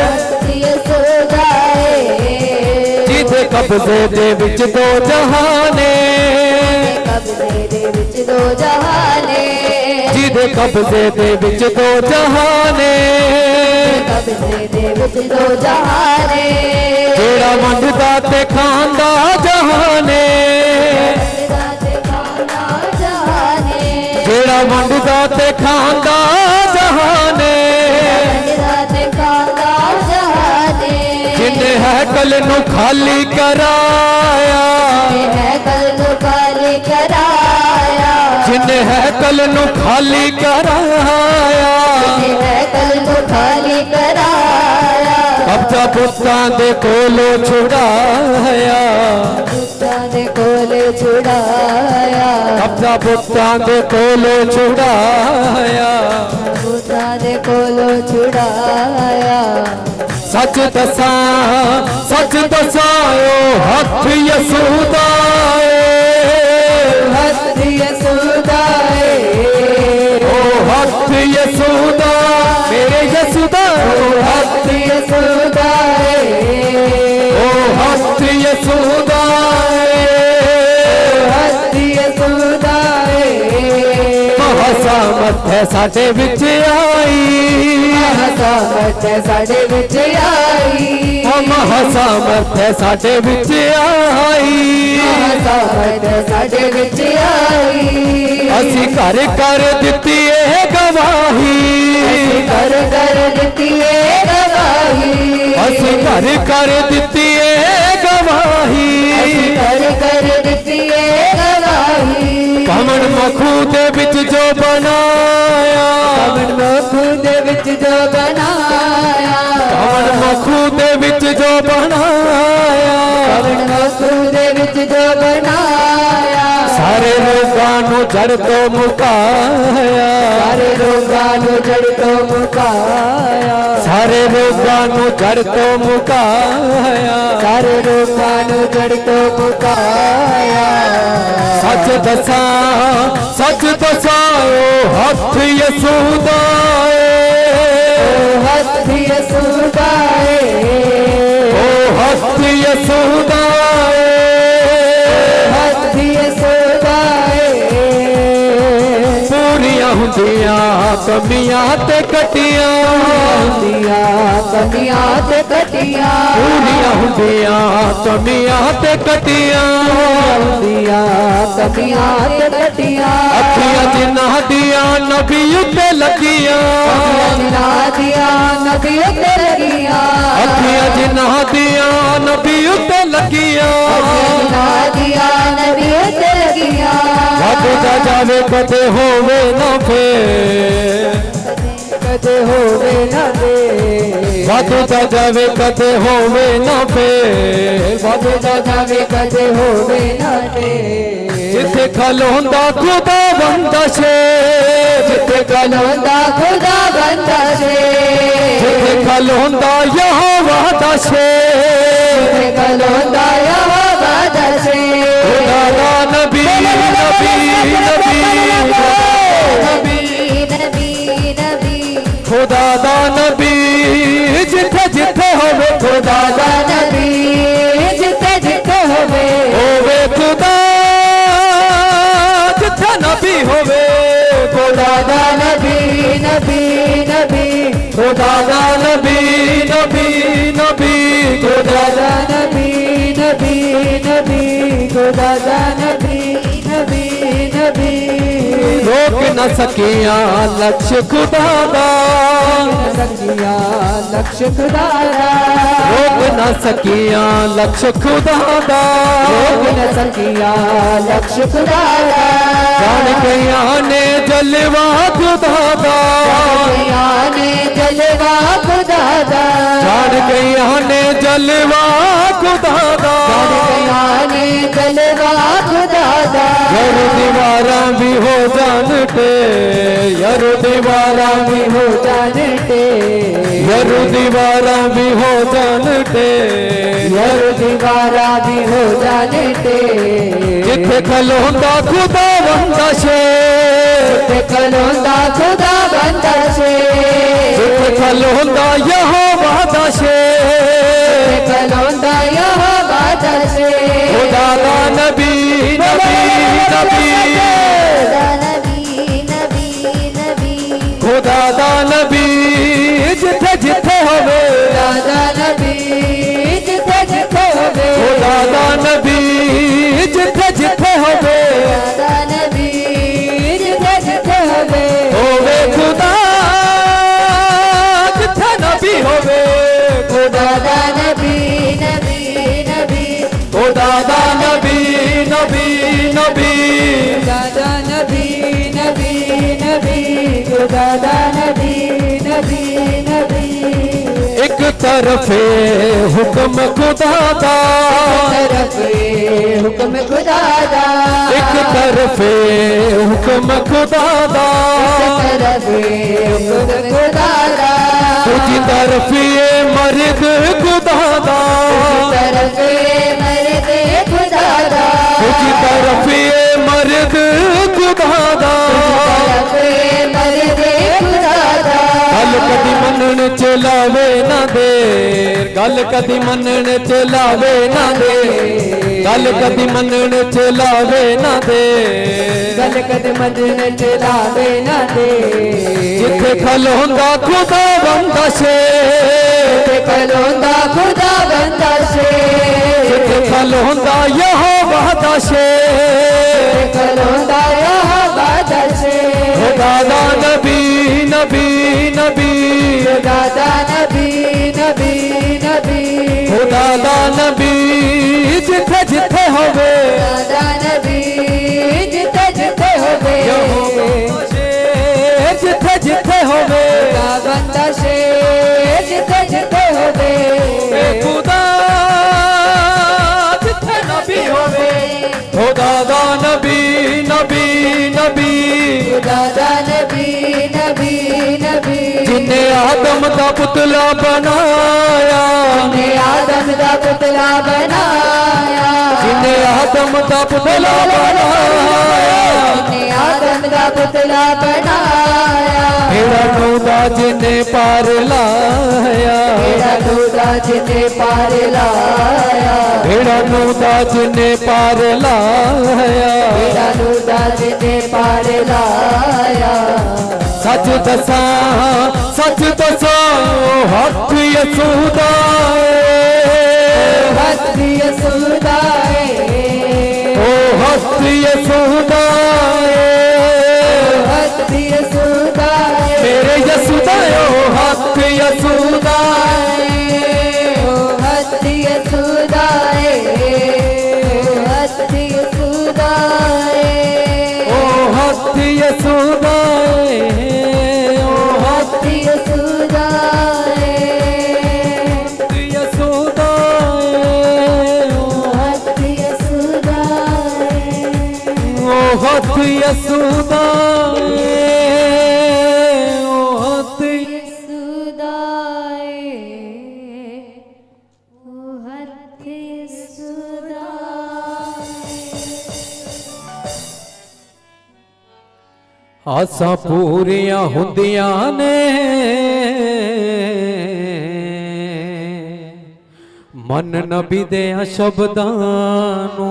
हथ यीशु दा ए। जिथे कब्जे दे विच दो जहाने, कब्जे दे विच दो जहाने, जिथे कब्जे दे विच दो जहाने, कब्जे दे विच दो जहाने। जेड़ा वंडदा ते खांदा जहाने, जेड़ा वंडदा ते खांदा जहाने, जिन्ने हैकल नू खाली कराया, जिन्ने हैकल नू खाली कराया। कब्जा पुत्तां दे कोलों छुड़ाया, छुड़ाया, कब्जा पुत्तां दे कोलों छुड़ाया। कोलो छुड़ाया। सच दसा, सच दसा ओ हथ यसू दा ए, हथ यसू दा ए, ओ हथ यसू दा, मेरे यसू दा ओ हथ यसू दा ए, ओ हथ यसू दा ए, हथ यसू दा ए। महासामर्थ है साडे विच आई, सामर्थ साडे विच आई, महासामर्थ है साडे विच आई। सामर्थ साडे विच आई। असी घर कर दित्ती ए गवाही, कर कर दित्ती ए गवाही, असी घर कर दित्ती ए गवाही। कर ਦੇ ਵਿੱਚ ਜੋ ਬਣਾਇਆ ਕਵਣ ਮਖੂ ਦੇ ਵਿੱਚ ਜੋ ਬਣਾਇਆ ਕਵਣ ਮਖੂ ਦੇ ਵਿੱਚ ਜੋ ਬਣਾਇਆ ਕਵਣ ਮਖੂ ਦੇ ਵਿੱਚ ਜੋ ਬਣਾਇਆ ਸਾਰੇ ਰੋਗਾਂ ਨੂੰ ਜੜ ਤੋਂ ਮੁਕਾਇਆ ਸਾਰੇ ਰੋਗਾਂ ਨੂੰ ਜੜ ਤੋਂ ਮੁਕਾਇਆ ਸਾਰੇ ਰੋਗਾਂ ਨੂੰ ਜੜ ਤੋਂ ਮੁਕਾਇਆ ਸਾਰੇ ਰੋਗਾਂ ਨੂੰ ਜੜ ਤੋਂ ਮੁਕਾਇਆ ਸੱਚ ਦਸਾਂ ਓ ਹੱਥ ਯਸੂਦਾ ਹੱਥ ਯਸੂਦਾ ਓ ਹੱਥ ਯਸੂਦਾ ਹੱਥ ਯਸੂਦਾ ਪੂਰੀਆਂ ਹੁੰਦੀਆਂ ਕਮੀਆਂ ਤੇ ਕਟੀਆਂ ਹੁੰਦੀਆਂ ਕਮੀਆਂ ਤੇ ਕਟੀਆਂ ਪੂਰੀਆਂ ਹੁੰਦੀਆਂ ਕਮੀਆਂ ਤੇ ਕਟੀਆਂ ਹੁੰਦੀਆਂ ਕਮੀਆਂ ਤੇ ਕਟੀਆਂ ਅੱਖੀਆਂ ਜਿਨ੍ਹਾਂ ਦੀਆਂ ਨਬੀ ਉੱਤੇ ਲੱਗੀਆਂ ਜਿਨ੍ਹਾਂ ਦੀਆਂ ਨਬੀ ਉੱਤੇ ਲੱਗੀਆਂ ਅੱਖੀਆਂ ਜਿਨ੍ਹਾਂ ਦੀਆਂ ਨਬੀ ਉੱਤੇ ਲੱਗੀਆਂ ਜਿਨ੍ਹਾਂ ਦੀਆਂ ਨਬੀ ਉੱਤੇ ਲੱਗੀਆਂ ਵਾਧੂ ਜਾ ਜਾਵੇ ਕਦੇ ਹੋਵੇ ਨਾ ਫੇਰ ਕਦੇ ਹੋਵੇ ਨਾ ਦੇ ਵਾਧੂ ਜਾ ਜਾਵੇ ਕਦੇ ਹੋਵੇ ਨਾ ਫੇਰ ਵਾਧੂ ਜਾ ਜਾਵੇ ਕਦੇ ਹੋਵੇ ਨਾ ਦੇ ਜਿੱਥੇ ਖਲੋਂਦਾ ਖੁਦਾ ਬੰਦਾ ਸ਼ੇ ਜਿੱਥੇ ਕਲੋਂਦਾ ਖੁਦਾ ਬੰਦਾ ਸੇ ਜਿੱਥੇ ਖਲੋਂਦਾ ਯਹੋਵਾ ਦਾ ਸ਼ੇ ਕਲੋਂਦਾ ਯਹੋਵਾ ਦਾ ਸੇ ਖੁਦਾ ਦਾ ਨਬੀ ਨਬੀ ਨਬੀ ਨਬੀ ਨਬੀ ਨਬੀ ਖੁਦਾ ਦਾ ਨਬੀ ਜਿੱਥੇ ਜਿੱਥੇ ਹੋਵੇ ਖੁਦਾ ਦਾ ਨਬੀ ਜਿੱਥੇ ਜਿੱਥੇ ਹੋਵੇ ਖੁਦਾ ਜਿੱਥੇ ਨਬੀ ਹੋਵੇ ਖੁਦਾ ਦਾ ਨਬੀ ਨਬੀ ਨਬੀ ਖੁਦਾ ਦਾ ਨਬੀ ਨਬੀ ਨਬੀ ਖੁਦਾ ਦਾ ਨਬੀ ਨਬੀ ਨਬੀ ਖੁਦਾ ਦਾ ਨਬੀ ਨਬੀ ਨਬੀ ਰੋਕ ਨਾ ਸਕੀਆਂ ਲਕਸ਼ ਖੁਦਾ ਦਾ ਸਕਿਆ ਲਕਸ਼ ਖੁਦਾ ਦਾ ਰੋਕ ਨਾ ਸਕੀਆਂ ਲਕਸ਼ ਖੁਦਾ ਦਾ ਰੋਕ ਨ ਸਕਿਆ ਲਕਸ਼ ਖੁਦਾ ਦਾ ਜਾਣ ਗਈਆਂ ਨੇ ਜਲਵਾ ਖੁਦਾ ਦਾ ਦੁਨੀਆਂ ਨੇ ਜਲਵਾ ਖੁਦਾ ਦਾ ਜਾਣ ਗਈਆਂ ਨੇ ਜਲਵਾ ਖੁਦਾ ਦਾ ਦੁਨੀਆਂ ਨੇ ਜਲਵਾ ਖੁਦਾ ਦਾ ਯਾਰ ਦੀਵਾਰਾਂ ਵੀ ਹੋ ਜਾਣ ਤੇ ਯਾਰ ਦੀਵਾਰਾਂ ਵੀ ਹੋ ਜਾਣਤੇ ਯਾਰ ਦੀਵਾਰਾਂ ਵੀ ਹੋ ਜਾਣ ਤੇ ਯਾਰ ਦੀਵਾਰਾ ਵੀ ਹੋ ਜਾਣਤੇ ਜਿੱਥੇ ਖਲੋਂਦਾ ਖੁਦਾ ਬੰਦਾ ਸ਼ੇ ਤੇ ਕਲੋਂਦਾ ਖੁਦਾ ਬੰਦਾ ਸੇ ਜਿੱਥੇ ਖਲੋਂਦਾ ਯਹੋਵਾ ਦਾ ਸ਼ੇ ਤੇ ਕਲੋਂਦਾ ਯਹੋਵਾ ਦਾ ਸੇ ਖੁਦਾ ਦਾ ਨਬੀ ਨਬੀ ਨਬੀ ਨਬੀ ਨਬੀ ਨਬੀ ਖੁਦਾ ਦਾ ਨਬੀ ਜਿੱਥੇ ਜਿੱਥੇ ਹੋਵੇ ਦਾਦਾ ਨਬੀ ਜਿੱਥੇ ਜਿੱਥੇ ਹੋਵੇ ਖੁਦਾ ਦਾ ਨਬੀ ਜਿੱਥੇ ਜਿੱਥੇ ਹੋਵੇ ਦਾਦਾ ਨਬੀ ਜਿੱਥੇ ਜਿੱਥੇ ਹੋਵੇ ਖੁਦਾ ਜਿੱਥੇ ਨਬੀ ਹੋਵੇ ਖੁਦਾ ਦਾ ਨਬੀ ਨਬੀ ਨਬੀ ਖੁਦਾ ਦਾ ਨਬੀ ਨਬੀ ਨਬੀ ਦਾਦਾ ਨਬੀ ਨਬੀ ਨਬੀ ਖੁਦਾ ਦਾ ਨਬੀ ਨਬੀ ਨਬੀ ਇੱਕ ਤਰਫੇ ਹੁਕਮ ਖੁਦਾ ਦਾ ਤਰਫੇ ਹੁਕਮ ਖੁਦਾ ਦਾ ਇੱਕ ਤਰਫੇ ਹੁਕਮ ਖੁਦਾ ਦਾ ਤਰਫੇ ਹੁਕਮ ਖੁਦਾ ਦਾ ਦੂਜੀ ਤਰਫੀ ਮਰਦ ਖੁਦਾ ਦਾ ਤਰਫੇ ਮਰਦੇ ਖੁਦਾ ਦਾ ਦੂਜੀ ਤਰਫੀ ਮਰਦ ਖੁਦਾ ਦਾ ਤਰਫੇ ਮਰਦੇ ਖੁਦਾ ਦਾ ਗੱਲ ਕਦੀ ਮੰਨਣ ਚ ਲਾਵੇ ਨਾ ਦੇਰ ਗੱਲ ਕਦੀ ਮੰਨਣ ਚ ਲਾਵੇ ਨਾ ਦੇਰ ਗੱਲ ਕਦੀ ਮੰਨਣ ਚ ਲਾਵੇ ਨਾ ਦੇਰ ਗੱਲ ਕਦੇ ਮੰਨਣ ਚ ਲਾਵੇ ਨਾ ਦੇ ਜਿੱਥੇ ਖਲੋਂਦਾ ਖੁਦਾ ਬੰਦਾ ਸ਼ੇ ਤੇ ਕਲੋਂਦਾ ਖੁਦਾ ਬੰਦਾ ਸੇ ਜਿੱਥੇ ਖਲੋਂਦਾ ਯਹੋਵਾ ਦਾ ਸ਼ੇ ਤੇ ਕਲੋਂਦਾ ਯਹੋਵਾ ਦਾ ਸੇ ਖੁਦਾ ਦਾ ਨਬੀ ਨਬੀ ਨਬੀ ਦਾਦਾ ਨਬੀ ਨਬੀ ਨਬੀ ਖੁਦਾ ਦਾ ਨਬੀ ਜਿੱਥੇ ਜਿੱਥੇ ਹੋਵੇ ਦਾਦਾ ਨਬੀ ਜਿੱਥੇ ਜਿੱਥੇ ਹੋਵੇ ਯਹੋਵਾ ਸ਼ੇਰ ਜਿੱਥੇ ਜਿੱਥੇ ਹੋਵੇ ਖੁਦਾ ਬੰਦਾ ਸ਼ੇਰ ਜਿੱਥੇ ਜਿੱਥੇ ਹੋਵੇ ਏ ਖੁਦਾ ਜਿੱਥੇ ਨਬੀ ਹੋਵੇ ਖੁਦਾ ਦਾ ਨਬੀ ਨਬੀ ਨਬੀ ਖੁਦਾ ਦਾ ਨਬੀ ਨਬੀ ਨਬੀ ਜਿਨੇ ਆਦਮ ਦਾ ਪੁਤਲਾ ਬਣਾਇਆ ਨੇ ਆਦਮ ਦਾ ਪੁਤਲਾ ਬਣਾਇਆ ਜਿਨੇ ਆਦਮ ਦਾ ਪੁਤਲਾ ਬਣਾਇਆ ਨੇ ਆਦਮ ਦਾ ਪੁਤਲਾ ਬਣਾਇਆ ਹੇੜਾ ਨੂੰ ਦਾ ਜਿਨੇ ਪਾਰ ਲਾਇਆ ਜਿਹੜਾ ਖੁਦਾ ਜਿਨੇ ਪਾਰ ਲਾਇਆ ਹੇੜਾ ਨੂੰ ਦਾ ਜਿਨੇ ਪਾਰ ਲਾਇਆ ਜਿਹੜਾ ਖੁਦਾ ਜਿਨੇ ਪਾਰ ਲਾਇਆ ਸੱਚ ਦਸਾਂ ਉਹ ਹੱਥ ਯਸੂਦਾ ਹੱਥ ਯਸੂਦਾ ਉਹ ਹੱਥ ਯਸੂਦਾ ਹੱਥ ਯਸੂਦਾ ਮੇਰੇ ਯਸੂਦਾ ਉਹ ਹੱਥ ਯਸੂਦਾ ਹੱਥ ਯਸੂਦਾ ਹੱਥ ਯਸੂਦਾ ਉਹ ਹੱਥ ਯਸੂਦਾ ਉਹ ਹੱਥ ਯਸੂਦਾ ਯਸੂਦਾ ਹੱਥ ਯਸੂਦਾ ਉਹ ਹੱਥ ਯਸੂਦਾ ਉਹ ਹੱਥ ਯਸੂਦਾ ਉਹ ਹੱਥ ਯਸੂਦਾ ਆਸਾਂ ਪੂਰੀਆਂ ਹੁੰਦੀਆਂ ਨੇ ਮਨ ਨਬੀ ਦੇ ਸ਼ਬਦਾਂ ਨੂੰ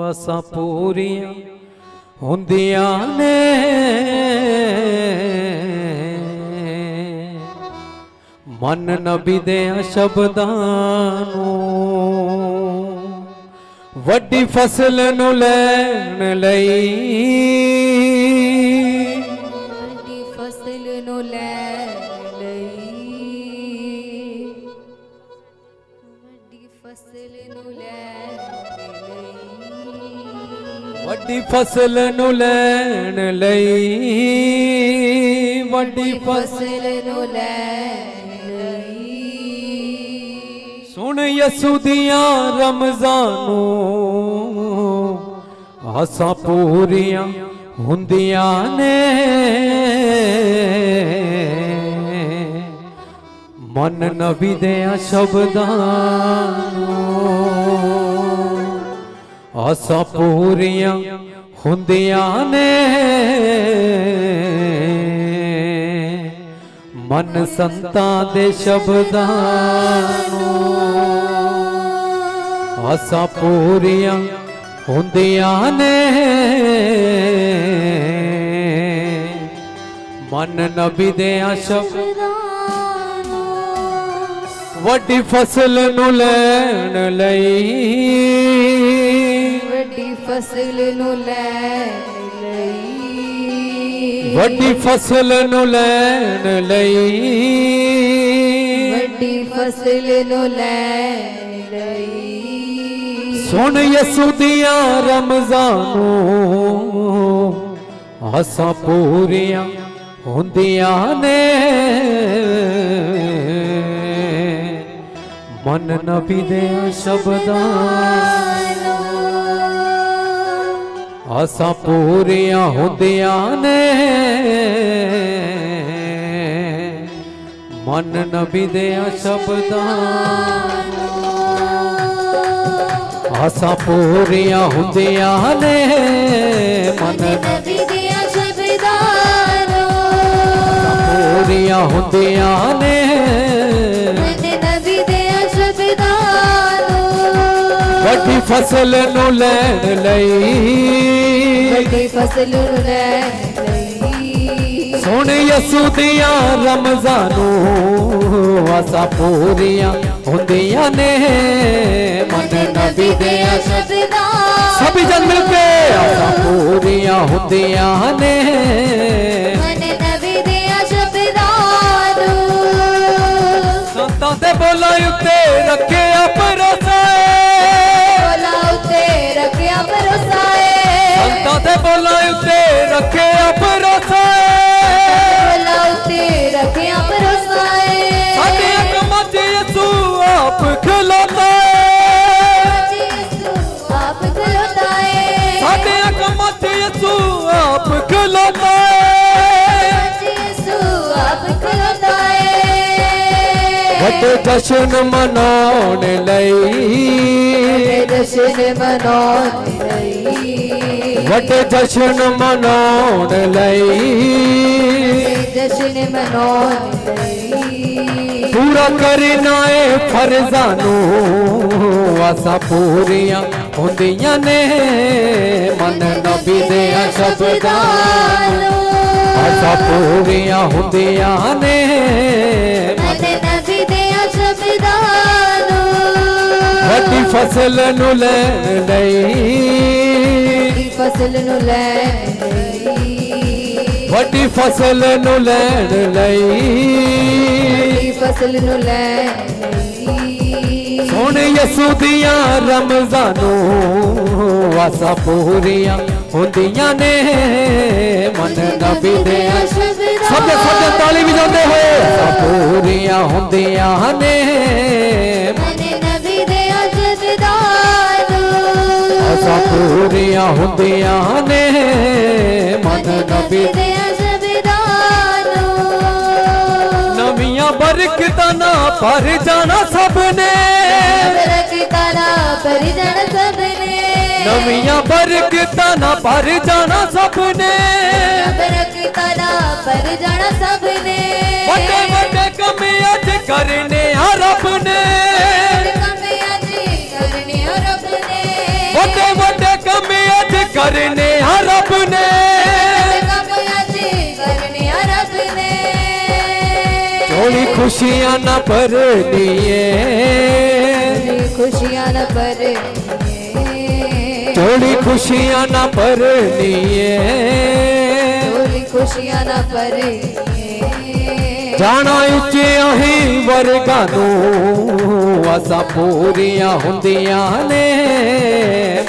ਆਸਾਂ ਪੂਰੀਆਂ ਹੁੰਦੀਆਂ ਨੇ ਮਨ ਨਬੀ ਦੇ ਸ਼ਬਦਾਂ ਨੂੰ ਵੱਡੀ ਫਸਲ ਨੂੰ ਲੈਣ ਲਈ ਵੱਡੀ ਫਸਲ ਨੂੰ ਲੈਣ ਲਈ ਵੱਡੀ ਫਸਲ ਨੂੰ ਲੈਣ ਲਈ ਵੱਡੀ ਫਸਲ ਨੂੰ ਲੈਣ ਲਈ ਵੱਡੀ ਫਸਲ ਫਸਲ ਨੂੰ ਲੈਣ ਲਈ ਸੁਣ ਯਸੂ ਦੀਆਂ ਰਮਜ਼ਾਂ ਨੂੰ ਆਸਾਂ ਪੂਰੀਆਂ ਹੁੰਦੀਆਂ ਨੇ ਮਨ ਨਬੀ ਦੇ ਸ਼ਬਦਾਂ ਨੂੰ ਆਸਾਂ ਪੂਰੀਆਂ ਹੁੰਦੀਆਂ ਨੇ ਮਨ ਸੰਤਾਂ ਦੇ ਸ਼ਬਦਾਂ ਨੂੰ ਆਸਾਂ ਪੂਰੀਆਂ ਹੁੰਦੀਆਂ ਨੇ ਮਨ ਨਬੀ ਦੇ ਸ਼ਬਦਾਂ ਵੱਡੀ ਫਸਲ ਨੂੰ ਲੈਣ ਲਈ ਵੱਡੀ ਫਸਲ ਨੂੰ ਲੈਣ ਲਈ ਵੱਡੀ ਫਸਲ ਨੂੰ ਲੈਣ ਲਈ ਵੱਡੀ ਫਸਲ ਨੂੰ ਲੈਣ ਲਈ ਸੁਣ ਯਸੂ ਦੀਆਂ ਰਮਜ਼ਾਂ ਨੂੰ ਆਸਾਂ ਪੂਰੀਆਂ ਹੁੰਦੀਆਂ ਨੇ ਮਨ ਨਬੀ ਦੇ ਸ਼ਬਦਾਂ ਆਸਾਂ ਪੂਰੀਆਂ ਹੁੰਦੀਆਂ ਨੇ ਮਨ ਨਬੀ ਦੇ ਸ਼ਬਦਾਂ ਆਸਾਂ ਪੂਰੀਆਂ ਹੁੰਦੀਆਂ ਨੇ ਮਨ ਨਬੀ ਦੀਆਂ ਸ਼ਬਦਾਂ ਨੂੰ ਪੂਰੀਆਂ ਹੁੰਦੀਆਂ ਨੇ ਮੈਨੇ ਨਬੀ ਦੀਆਂ ਸ਼ਬਦਾਂ ਨੂੰ ਵੱਡੀ ਫਸਲ ਨੂੰ ਲੈਣ ਲਈ ਵੱਡੀ ਫਸਲ ਨੂੰ ਲੈਣ ਲਈ ਸੁਣ ਯਸੂ ਦੀਆਂ ਰਮਜ਼ਾਂ ਨੂੰ ਆਸਾਂ ਪੂਰੀਆਂ ਹੁੰਦੀਆਂ ਨੇ ਮਨ ਨਬੀ ਦੇ ਸ਼ਬਦਾਂ ਸਭੀ ਜਨ ਮਿਲ ਕੇ ਆਸਾਂ ਪੂਰੀਆਂ ਹੁੰਦੀਆਂ ਨੇ ਮੈਨੇ ਨਬੀ ਦੀਆਂ ਸ਼ਬਦਾਂ ਨੂੰ ਸੰਤਾਂ ਦੇ ਬੋਲਾਂ ਉੱਤੇ ਰੱਖਿਆ ਭਰੋਸਾ ਬੋਲਾ ਉੱਤੇ ਰੱਖਿਆ ਭਰੋਸਾ ਏ ਵੱਡੇ ਜਸ਼ਨ ਮਨਾਉਣ ਲਈ ਜਸ਼ਨ ਮਨਾਉਣ ਲਈ ਵੱਡੇ ਜਸ਼ਨ ਮਨਾਉਣ ਲਈ ਜਸ਼ਨ ਮਨਾਉਣ ਲਈ ਪੂਰਾ ਕਰਨਾ ਏ ਫਰਜ਼ਾਂ ਨੂੰ ਆਸਾਂ ਪੂਰੀਆਂ ਹੁੰਦੀਆਂ ਨੇ ਮਨ ਨਬੀ ਦੇ ਸ਼ਬਦਾਂ ਨੂੰ ਆਸਾਂ ਪੂਰੀਆਂ ਹੁੰਦੀਆਂ ਨੇ ਮਨ ਨਬੀ ਦੇ ਸ਼ਬਦਾਂ ਨੂੰ ਵੱਡੀ ਫਸਲ ਨੂੰ ਲੈਣ ਲਈ ਫਸਲ ਨੂੰ ਲੈਣ ਲਈ ਵੱਡੀ ਫਸਲ ਨੂੰ ਲੈਣ ਲਈ ਫਸਲ ਨੂੰ ਲੈਣ ਲਈ ਹੁਣ ਯਸੂ ਦੀਆਂ ਰਮਜ਼ਾਂ ਨੂੰ ਆਸਾਂ ਪੂਰੀਆਂ ਹੁੰਦੀਆਂ ਨੇ ਮਨ ਨਬੀ ਦੇ ਸਭ ਤਾਲੀ ਵਜਾਉਂਦੇ ਹੋਏ ਆਸਾਂ ਪੂਰੀਆਂ ਹੁੰਦੀਆਂ ਨੇ ਮਨ ਨਬੀ ਦੇ ਸ਼ਬਦਾਂ ਨੂੰ ਆਸਾਂ ਪੂਰੀਆਂ ਹੁੰਦੀਆਂ ਨੇ ਮਨ ਨਬੀ ਦੇ ਸ਼ਬਦਾਂ ਨੂੰ ਨਵੀਆਂ ਬਰਕਤਾਂ ਨਾ ਭਰ ਜਾਣਾ ਸਭ ਨੇ ਬਰਕਤਾਂ ਨਾ ਭਰ ਜਾਣਾ ਸਭ ਨੇ ਨਵੀਆਂ ਬਰਕਤਾਂ ਨਾ ਭਰ ਜਾਣਾ ਸਭ ਨੇ ਬਰਕਤਾਂ ਨਾ ਭਰ ਜਾਣਾ ਸਭ ਨੇ ਵੱਡੇ ਵੱਡੇ ਕੰਮ ਅੱਜ ਕਰਨੇ ਆ ਰੱਬ ਨੇ ਕੰਮ ਅੱਜ ਕਰਨੇ ਆ ਰੱਬ ਨੇ ਵੱਡੇ ਵੱਡੇ ਕੰਮ ਅੱਜ ਕਰਨੇ ਆ ਰੱਬ ਨੇ ਕੰਮ ਅੱਜ ਕਰਨੇ ਆ ਰੱਬ ਨੇ ਝੋਲੀ ਖੁਸ਼ੀਆਂ ਨਾ ਭਰਨੀਏ ਖੁਸ਼ੀਆਂ ਨਾ ਭਰਨੀਏ ਝੋਲੀ ਖੁਸ਼ੀਆਂ ਨਾ ਭਰਨੀਏ ਝੋਲੀ ਖੁਸ਼ੀਆਂ ਨਾ ਭਰਨੀਏ ਜਾਣਾ ਉੱਚਿਆਂ ਹੀ ਵਰਗਾਂ ਨੂੰ ਆਸਾਂ ਪੂਰੀਆਂ ਹੁੰਦੀਆਂ ਨੇ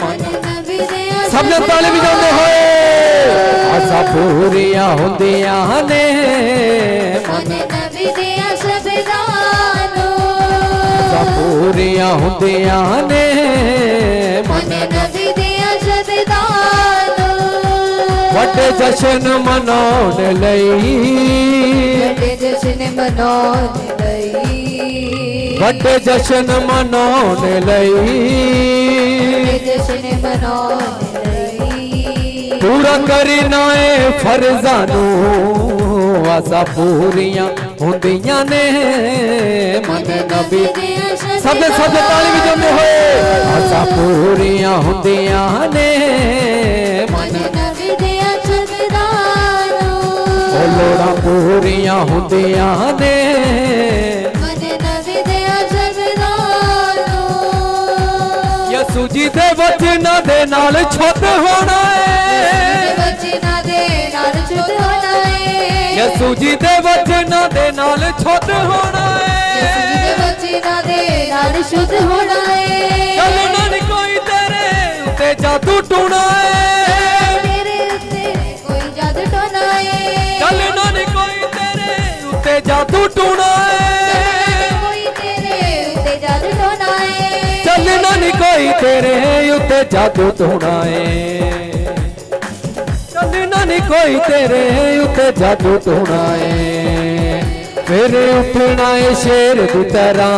ਮਨ ਨਬੀ ਦੇ ਸਭ ਨੇ ਤਾਲੀ ਵਜਾਉਂਦੇ ਹੋਏ ਆਸਾਂ ਪੂਰੀਆਂ ਹੁੰਦੀਆਂ ਨੇ ਮਨ ਨਬੀ ਦੇ ਸ਼ਬਦਾਂ ਨੂੰ ਆਸਾਂ ਪੂਰੀਆਂ ਹੁੰਦੀਆਂ ਨੇ ਮਨ ਨਬੀ ਦੇ ਸ਼ਬਦਾਂ ਨੂੰ ਵੱਡੇ ਜਸ਼ਨ ਮਨਾਉਣ ਲਈ ਵੱਡੇ ਜਸ਼ਨ ਮਨਾਉਣ ਲਈ ਵੱਡੇ ਜਸ਼ਨ ਮਨਾਉਣ ਲਈ ਜਸ਼ਨ ਮਨਾਉਣ ਲਈ ਪੂਰਾ ਕਰਨਾ ਏ ਫਰਜ਼ਾਂ ਨੂੰ ਆਸਾਂ ਪੂਰੀਆਂ ਹੁੰਦੀਆਂ ਨੇ ਮਨ ਨਬੀ ਸਭ ਤਾਲੀ ਵਜਾਉਂਦੇ ਹੋਏ ਆਸਾਂ ਪੂਰੀਆਂ ਹੁੰਦੀਆਂ ਨੇ ਮਨ ਨਬੀ ਦੇ ਸ਼ਬਦਾਂ ਨੂੰ ਉਹ ਲੋੜਾਂ ਪੂਰੀਆਂ ਹੁੰਦੀਆਂ ਨੇ ਮਨ ਨਬੀ ਦੇ ਸ਼ਬਦਾਂ ਨੂੰ ਯਸੂ ਜੀ ਦੇ ਵਚਨਾਂ ਦੇ ਨਾਲ ਛੁੱਟ ਹੋਣਾ ਏ ਵਚਨਾਂ ਦੇ ਨਾਲ ਛੁੱਟ ਹੋਣਾ ਏ ਯਸੂ ਜੀ ਦੇ ਵਚਨਾਂ ਦੇ ਨਾਲ ਛੁੱਟ ਹੋਣਾ ਯਿਸੂ ਜੀ ਦੇ ਏ ਵਚਨਾਂ ਦੇ ਨਾਲ ਸ਼ੁੱਧ ਹੋਣਾ ਏ ਚੱਲਣਾ ਨੀ ਕੋਈ ਤੇਰੇ ਉੱਤੇ ਜਾਦੂ ਟੂਣਾ ਏ ਤੇਰੇ ਉੱਤੇ ਕੋਈ ਜਾਦੂ ਟੋਣਾ ਏ ਚੱਲਣਾ ਨੀ ਕੋਈ ਤੇਰੇ ਉੱਤੇ ਜਾਦੂ ਟੂਣਾ ਏ ਕੋਈ ਤੇਰੇ ਉੱਤੇ ਜਾਦੂ ਟੋਣਾ ਏ ਚੱਲਣਾ ਨੀ ਕੋਈ ਤੇਰੇ ਉੱਤੇ ਜਾਦੂ ਟੂਣਾ ਏ ਚੱਲਣਾ ਨੀ ਕੋਈ ਤੇਰੇ ਉੱਤੇ ਜਾਦੂ ਟੂਣਾ ਏ ਫਿਰ ਉੱਠਣਾ ਏ ਸ਼ੇਰ ਦੀ ਤਰ੍ਹਾਂ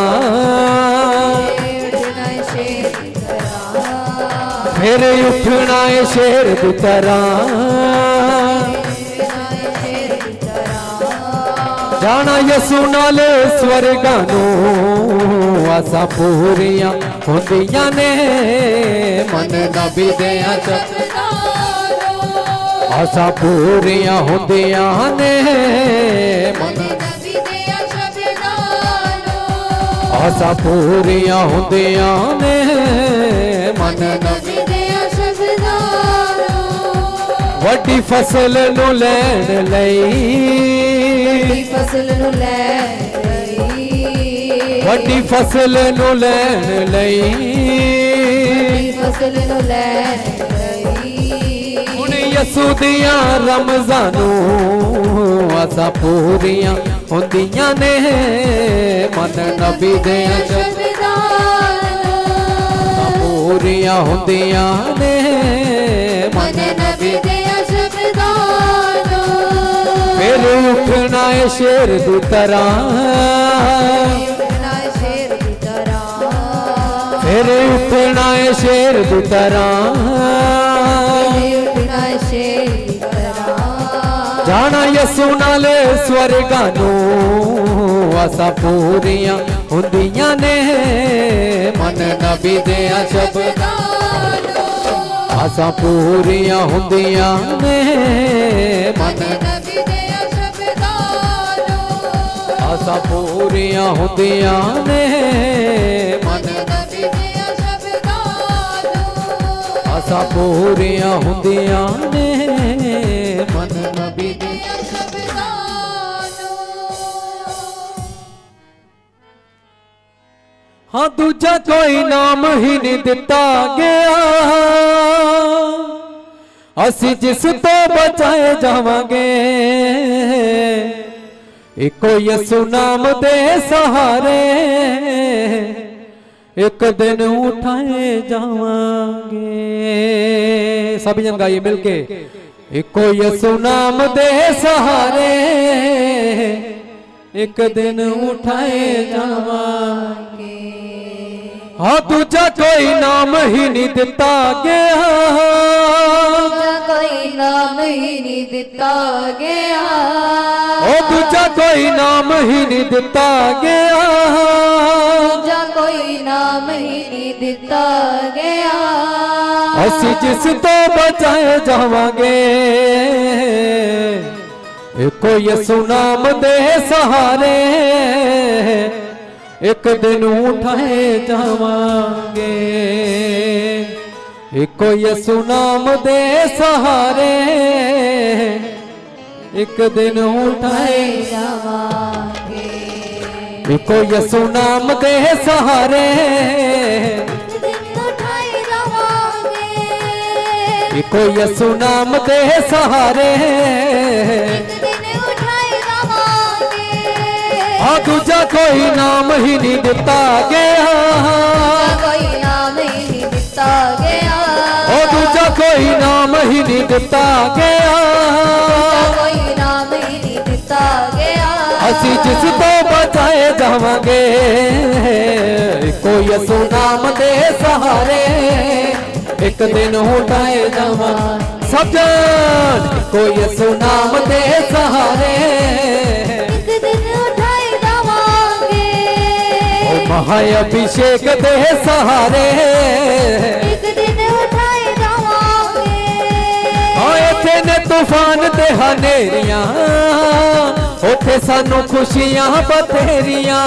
ਉੱਠਣਾ ਏ ਸ਼ੇਰ ਦੀ ਤਰ੍ਹਾਂ ਫਿਰ ਉੱਠਣਾ ਏ ਸ਼ੇਰ ਦੀ ਤਰ੍ਹਾਂ ਉੱਠਣਾ ਏ ਸ਼ੇਰ ਦੀ ਤਰ੍ਹਾਂ ਜਾਣਾ ਯਸੂ ਨਾਲ ਸਵਰਗਾਂ ਨੂੰ ਆਸਾਂ ਪੂਰੀਆਂ ਹੁੰਦੀਆਂ ਨੇ ਮਨ ਨਬੀ ਦੇ ਆਸਾਂ ਪੂਰੀਆਂ ਹੁੰਦੀਆਂ ਨੇ ਮਨ ਨਬੀ ਦੇ ਸ਼ਬਦਾਂ ਨੂੰ ਆਸਾਂ ਪੂਰੀਆਂ ਹੁੰਦੀਆਂ ਨੇ ਮਨ ਨਬੀ ਨਬੀ ਦੇ ਸ਼ਬਦਾਂ ਨੂੰ ਵੱਡੀ ਫਸਲ ਨੂੰ ਲੈਣ ਲਈ ਫਸਲ ਨੂੰ ਲੈਣ ਲਈ ਵੱਡੀ ਫਸਲ ਨੂੰ ਲੈਣ ਲਈ ਫਸਲ ਨੂੰ ਲੈਣ ਲਈ ਹੁਣ ਯਸੂ ਦੀਆਂ ਰਮਜ਼ਾਂ ਨੂੰ ਆਸਾਂ ਪੂਰੀਆਂ ਹੁੰਦੀਆਂ ਨੇ ਮਨ ਨਬੀ ਦੇ ਸ਼ਬਦਾਂ ਆਸਾਂ ਪੂਰੀਆਂ ਹੁੰਦੀਆਂ ਨੇ ਮਨ ਨਬੀ ਦੇ ਸ਼ਬਦਾਂ ਨੂੰ ਫਿਰ ਉੱਠਣਾ ਏ ਸ਼ੇਰ ਦੀ ਤਰ੍ਹਾਂ ਉੱਠਣਾ फिर उठना है शेर दी तरह उठना शेर दी तरह जाना यसु नाले स्वर्गा नूं आसा पूरियां हुंदियां ने मन नबी दे शब्दां आसा पूरियां हुंदियां ने मन नबी दे शब्दां आसा पूरियां हुंदियां ने मन नबी दे शब्दां आसा पूरियां हुंदियां ने मन नबी दे हाँ दूजा कोई नाम ही नहीं दिता गया असी जिस तो बचाए जावांगे इको यसु नाम दे सहारे एक दिन उठाए जावांगे। सभी जन गाइए मिलके इको यसु नाम दे सहारे एक दिन उठाए जावांगे। हाँ दूजा कोई नाम ही नहीं दिता गया कोई नाम ही नहीं दिता गया ओ दूजा कोई नाम ही नहीं दिता गया दूजा कोई नाम ही नहीं दिता गया असी जिस तो बचाए जावांगे एको यसु नाम दे सहारे एक दिन उठाए जावांगे। एको यसु नाम दे सहारे एक दिन उठाए जावांगे। एको यसु नाम दे सहारे उठाए जावांगे। एको यसु नाम दे सहारे हाँ दूजा कोई नाम ही नहीं दिता गया कोई नाम ही नहीं दिता गया ओ दूजा कोई नाम ही नहीं दिता गया कोई नाम ही नहीं दिता गया असी जिस तो बचाए जावांगे कोई यसु नाम दे सहारे एक दिन उठाए जावांगे। सब जन कोई यसु नाम दे सहारे महाअभिषेक दे सहारे एक दिन उठाए जावांगे। हाँ इत्थे ने तूफान ते हनेरियां उत्थे सानू खुशियां बथेरियां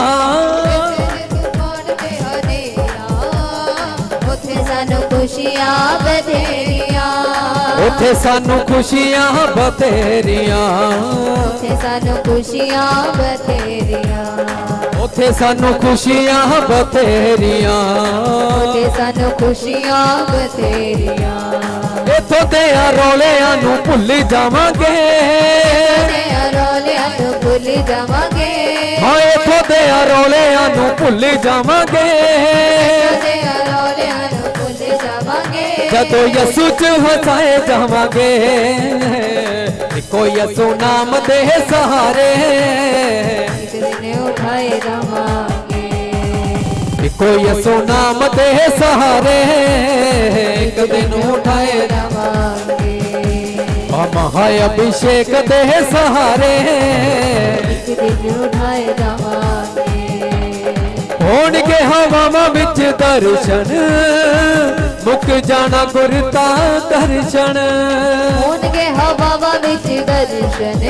उत्थे सानू खुशियां बथेरियां उत्थे सानू खुशियां बथेरियां उत्थे सानू खुशियां बथेरियां उत्थे सानू खुशियां बथेरियां उत्थे सानू खुशियां बथेरियां इथों दे रौलियां नू भुल जावांगे रौलियां नू भुल जावांगे। हाँ इथों दे रौलियां नू भुल जावांगे रौलियां नू भुल जावांगे। जदों यसु च हसाए जावांगे कोई यसु नाम दे सहारे एक दिन उठाए जावांगे। कोई यसु नाम दे सहारे एक दिन उठाए जावांगे। महाअभिषेक दे सहारे एक दिन उठाए जावांगे। होणगे हवावां विच दर्शन मुक जाना गुरता दर्शन होणगे हवावां विच दर्शन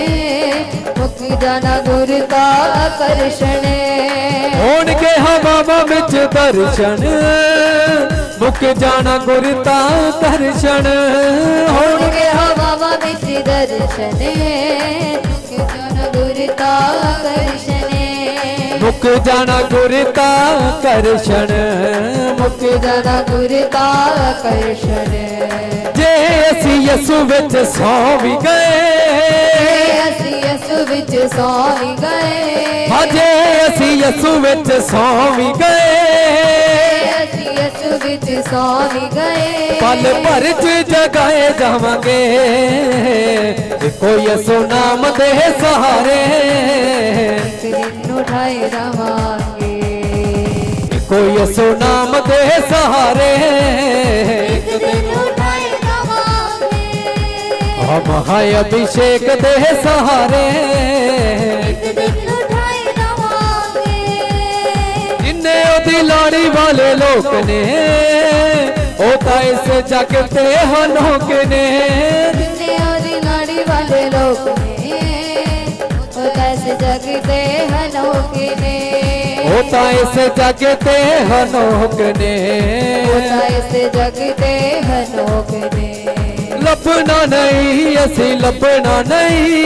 मुक जाना गुरता आकर्षण होणगे हवावां विच दर्शन मुक जाना गुरता दर्शन होणगे हवावां विच दर्शन मुक जाना गुरता आकर्षण मुक जाना गुरता आकर्षण मुक जाना गुरता आकर्षण जे असी यसु विच सौ भी गए असी यसु विच सौ भी गए अजे असी यसु विच सौ भी गए असी यसु विच सौ भी गए पल भर च जगाए जावांगे कोई यसु नाम दे सहारे एक दिन उठाए जावांगे देखो यसु नाम दे सहारे एक दिन उठाए दवांगे हम है अभिषेक दे सहारे एक दिन उठाए दवांगे जिन्ने ओदी लाड़ी वाले लोग ने ओ ता इस जग ते हनोक ने जिन्ने ओदी लाड़ी वाले लोग ने वो कैसे जगते हनोके ने ओ ता इस जग ते हनोक ने वो कैसे जगते हनोके ने लभना नहीं असी लभना नहीं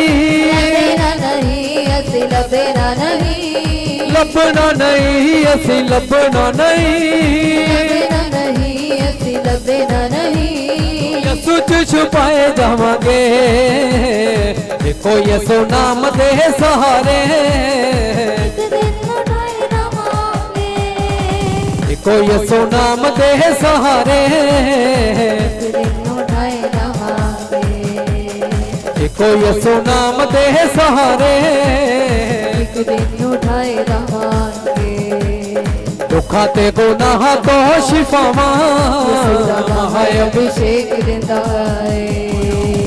लभना नहीं असी लभना नहीं लभना नहीं असी लभना नहीं लभना नहीं असी लभना नहीं यसु च छुपाए जावांगे देखो यसु नाम दे सहारे एक दिन उठाए दवांगे देखो यसु नाम दे सहारे एक दिन उठाए दवांगे देखो यसु नाम दे सहारे एक दिन उठाए दवांगे दुखा ते गुनाह तो शिफावा है अभिषेक दिंदा है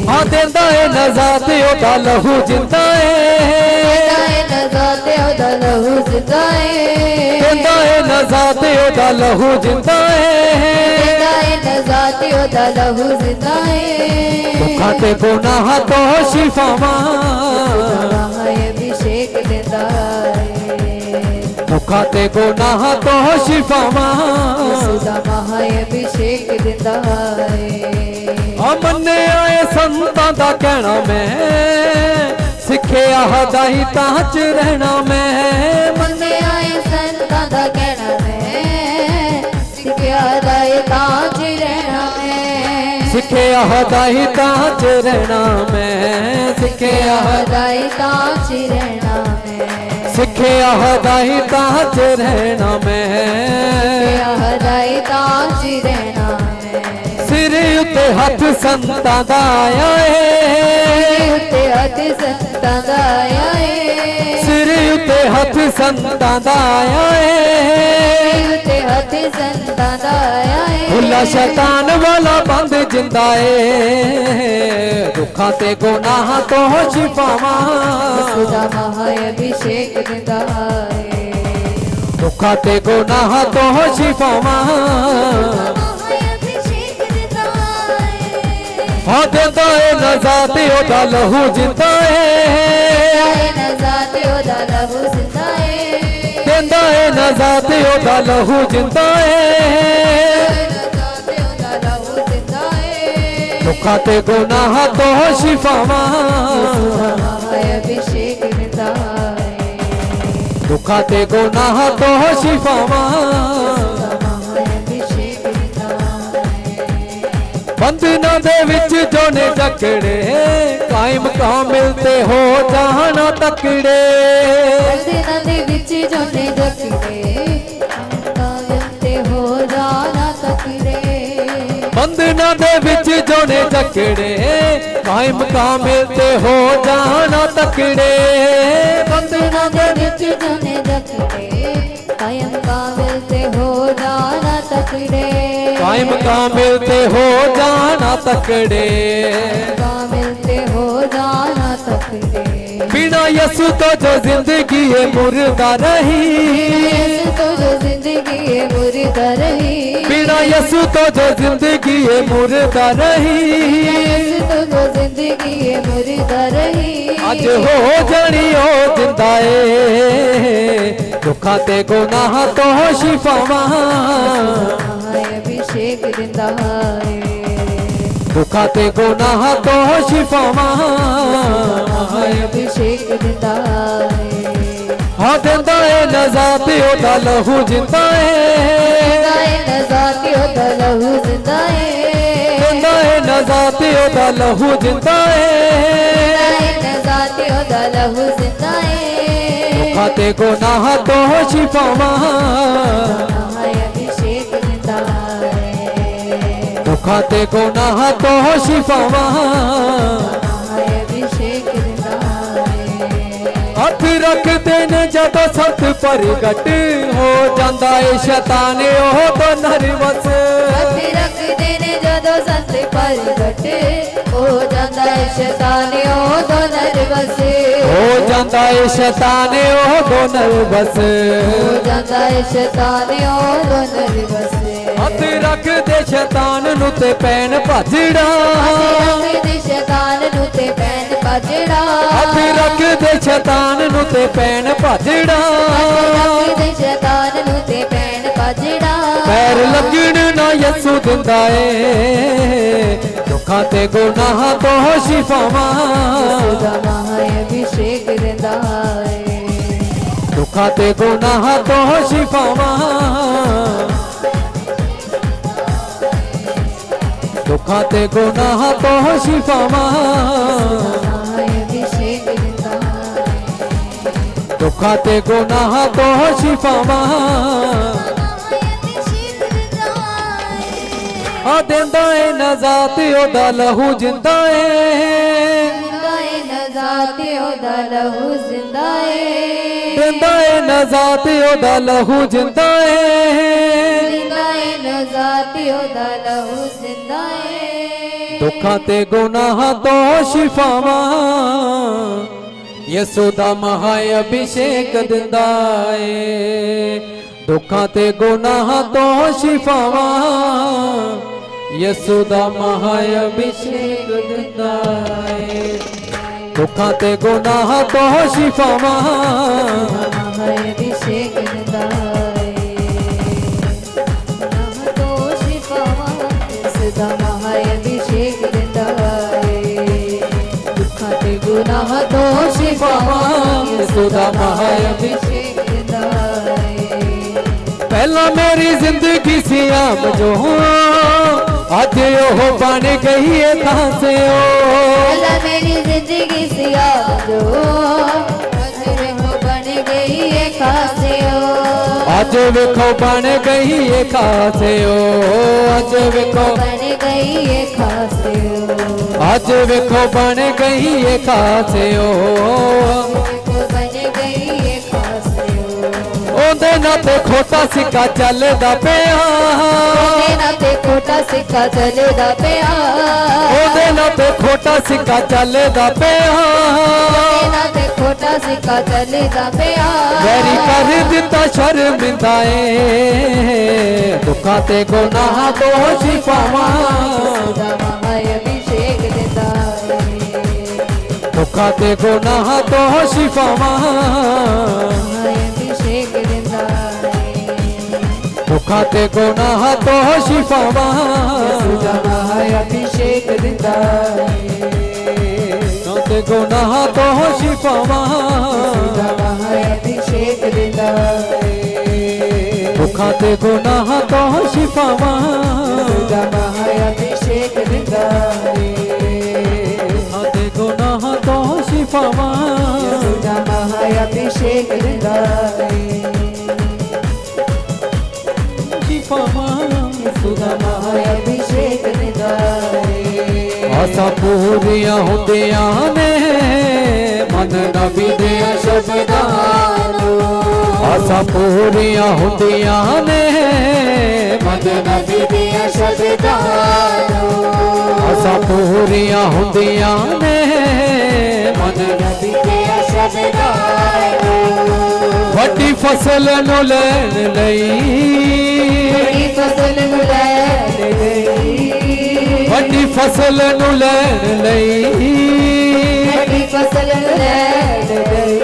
हाँ देंदा है नजात ओदा लहू जिंदा है नजात ओदा लहू जिंदा है देंदा है नजात ओदा लहू जिंदा है नजात ओदा लहू जिंदा है दुखा ते गुनाह तो शिफावा है अभिषेक दिंदा है दुखा ते गुनाह तो शिफावा है अभिषेक दिंदा है मन्ने आए संतां दा कहना मैं सिखिया हदायतां च रहना मैं मन्ने आए संतां दा कहना मैं सिखिया हदायतां च रहना मैं सिखिया हदायतां च रहना मैं सिखिया हदायतां च रहना मैं सिखिया हदायतां च रहना मैं हदायतां च रहना मैं सिर उत्ते हथ संतां दा आया है उत्ते हथ संतां दा आया है सिर उत्ते हथ संतां दा आया है उत्ते हथ संतां दा आया है भुला शैतान वाला बंद जिंदा है दुखा ते गुनाह तो शिफावा खुदा महा अभिषेक दिंदा है दुखा ते गुनाह तो शिफावा अभिषेक दिंदा है हाँ देंदा है नजात ओदा लहू जिंदा है नजात ओदा लहू जिंदा है देंदा है नजात ओदा लहू जिंदा है नजात ओदा लहू जिंदा है दुखा ते गुनाह तो शिफावा अभिषेक दिंदा है दुखा ते गुनाह तो शिफावा अभिषेक दिंदा है बंधना दे विच जोने जकड़े कायम कामिल ते हो जाना तकड़े बंधना दे विच जोने जकड़े कामिल ते हो जाना तकड़े बंधना दे विच जोने जकड़े कायम कामिल ते हो जाना तकड़े बंधना दे विच जोने जकड़े कायम कामिल ते हो जाना तकड़े कायम कामिल ते हो जाना तकड़े कामिल ते हो जाना तकड़े बिना यसु तो जो जिंदगी है मुर्दा रही तो जो जिंदगी है मुर्दा रही बिना यसु तो जो जिंदगी है मुर्दा रही तो जो जिंदगी है मुर्दा रही अज हो जानी ओ जिंदा है दुखा ते गुनाह तो शिफावा अभिषेक दिंदा है दुखा ते गुनाह तो शिफावा अभिषेक दिंदा है हाँ देंदा है नजात ओदा लहू जिंदा है नजात ओदा लहू जिंदा है देंदा है नजात ओदा लहू जिंदा है नजात ओदा लहू जिंदा है दुखा ते गुनाह तो शिफावा अभिषेक दिंदा है दुखा ते गुनाह तो शिफावा अभिषेक दिंदा है हथ रख रखते ने जदों सत प्रगट हो जाता है शैतान ओह तो नरवस हथ रखते ने जदों सत प्रगट हो जाता है शैतान ओह तो नरवस हो जाता है शैतान ओह तो नरवस हो जाता है शैतान ओह तो नरवस हथ रख दे शैतान नु ते पैन भजड़ा दे शैतान नु ते पैन भजड़ा हथ रख दे शैतान नु ते पैन भजड़ा दे शैतान नु ते पैन भजड़ा पैर लगन ना यसु दिंदा ए दुखां ते गुनाह तो शिफावां सुधा महाअभिषेक दिंदा है दुखां ते गुनाह तो शिफावां दुखां ते गुनाह तो शिफावां महाअभिषेक दिंदा दुखां ते गुनाह तो शिफावां आ दिंदा ए नजात ओदा लहू जिंदा ए नजात ओदा लहू जिंदा है दिंदा ए नजात ओदा लहू जिंदा ए नजात ओदा लहू जिंदा है दुखां ते गुनाह तो शिफावां यसु दा महाअभिषेक दिंदा ए दुखां ते गुनाह तो शिफावां यसु दा महाअभिषेक दिंदा ए दुखां ते गुनाह तो शिफावां महाअभिषेक दिंदा है तो शिफावां सदा महाअभिषेक दिंदा है दुखां ते गुनाह तो शिफावां सदा महाअभिषेक दिंदा है पहला मेरी जिंदगी सी आम जो आज ओह बन गई है कहां से ओ पहला मेरी जिंदगी से जो बन गई है खासे हो आज वेखो बन गई है खासे ओ आज वेखो बन गई है खासे हो आज वेखो बन गई है खासे ओ बन गई है खासे हो ओंदे नाते खोटा सिक्का चलदा पिया ओदे नाते खोटा सिक्का चलदा पिया ओंदे नाते खोटा सिक्का चलदा पिया ओदे नाते खोटा सिक्का चलदा पिया वैरी कर दिता शर्मिंदा ए दुखां ते गुनाह तो शिफावां सदा महाअभिषेक दिंदा है दुखां ते गुनाह तो शिफावां महाअभिषेक दिंदा है दुखां ते गुनाह तो शिफावां सदा महाअभिषेक दिंदा है दुखां ते गुनाह तो शिफावां सदा महाअभिषेक दिंदा है दुखां ते गुनाह तो शिफावां सदा महाअभिषेक दिंदा है दुखां ते गुनाह तो शिफावां सदा महाअभिषेक दिंदा है शिफावां सदा महाअभिषेक दिंदा है आसा पूरियां हुंदियां ने मन नबी दे शब्दां आसा पूरियां हुंदियां ने मन नबी दे शब्दां आसा पूरियां हुंदियां ने मन नबी दे शब्दां वड्डी फसल नु लैण लई बड़ी फसल नु लैण गई वड्डी फसल नु लैण लई बड़ी फसल नु लैण गई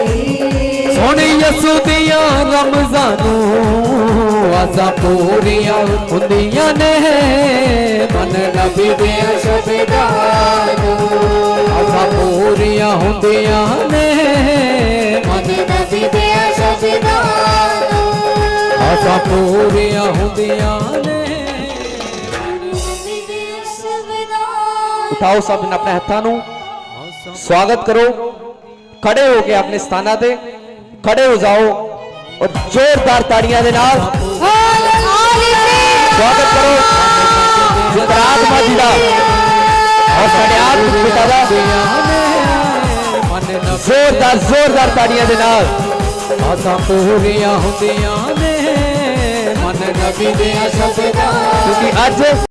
सोनी यसु दियां रमज़ानू आसा पूरियां हुंदियां ने मन नबी दे शब्दां आसा पूरियां हुंदियां ने मन नबी दे शब्दां आसा पूरियां हुंदियां ने उठाओ सब अपने हत्थां नू स्वागत करो खड़े हो के अपने स्थाना ते खड़े हो जाओ और जोरदार ताड़ियां दे नाल स्वागत करो जितरात माजी दा और सड़ियात पिता दा जोरदार ताड़ियां दे नाल ਆਸਾਂ ਪੂਰੀਆਂ ਹੁੰਦੀਆਂ ਨੇ ਮਨ ਨਬੀ ਦੇ ਸ਼ਬਦਾਂ ਕਿਉਂਕਿ ਅੱਜ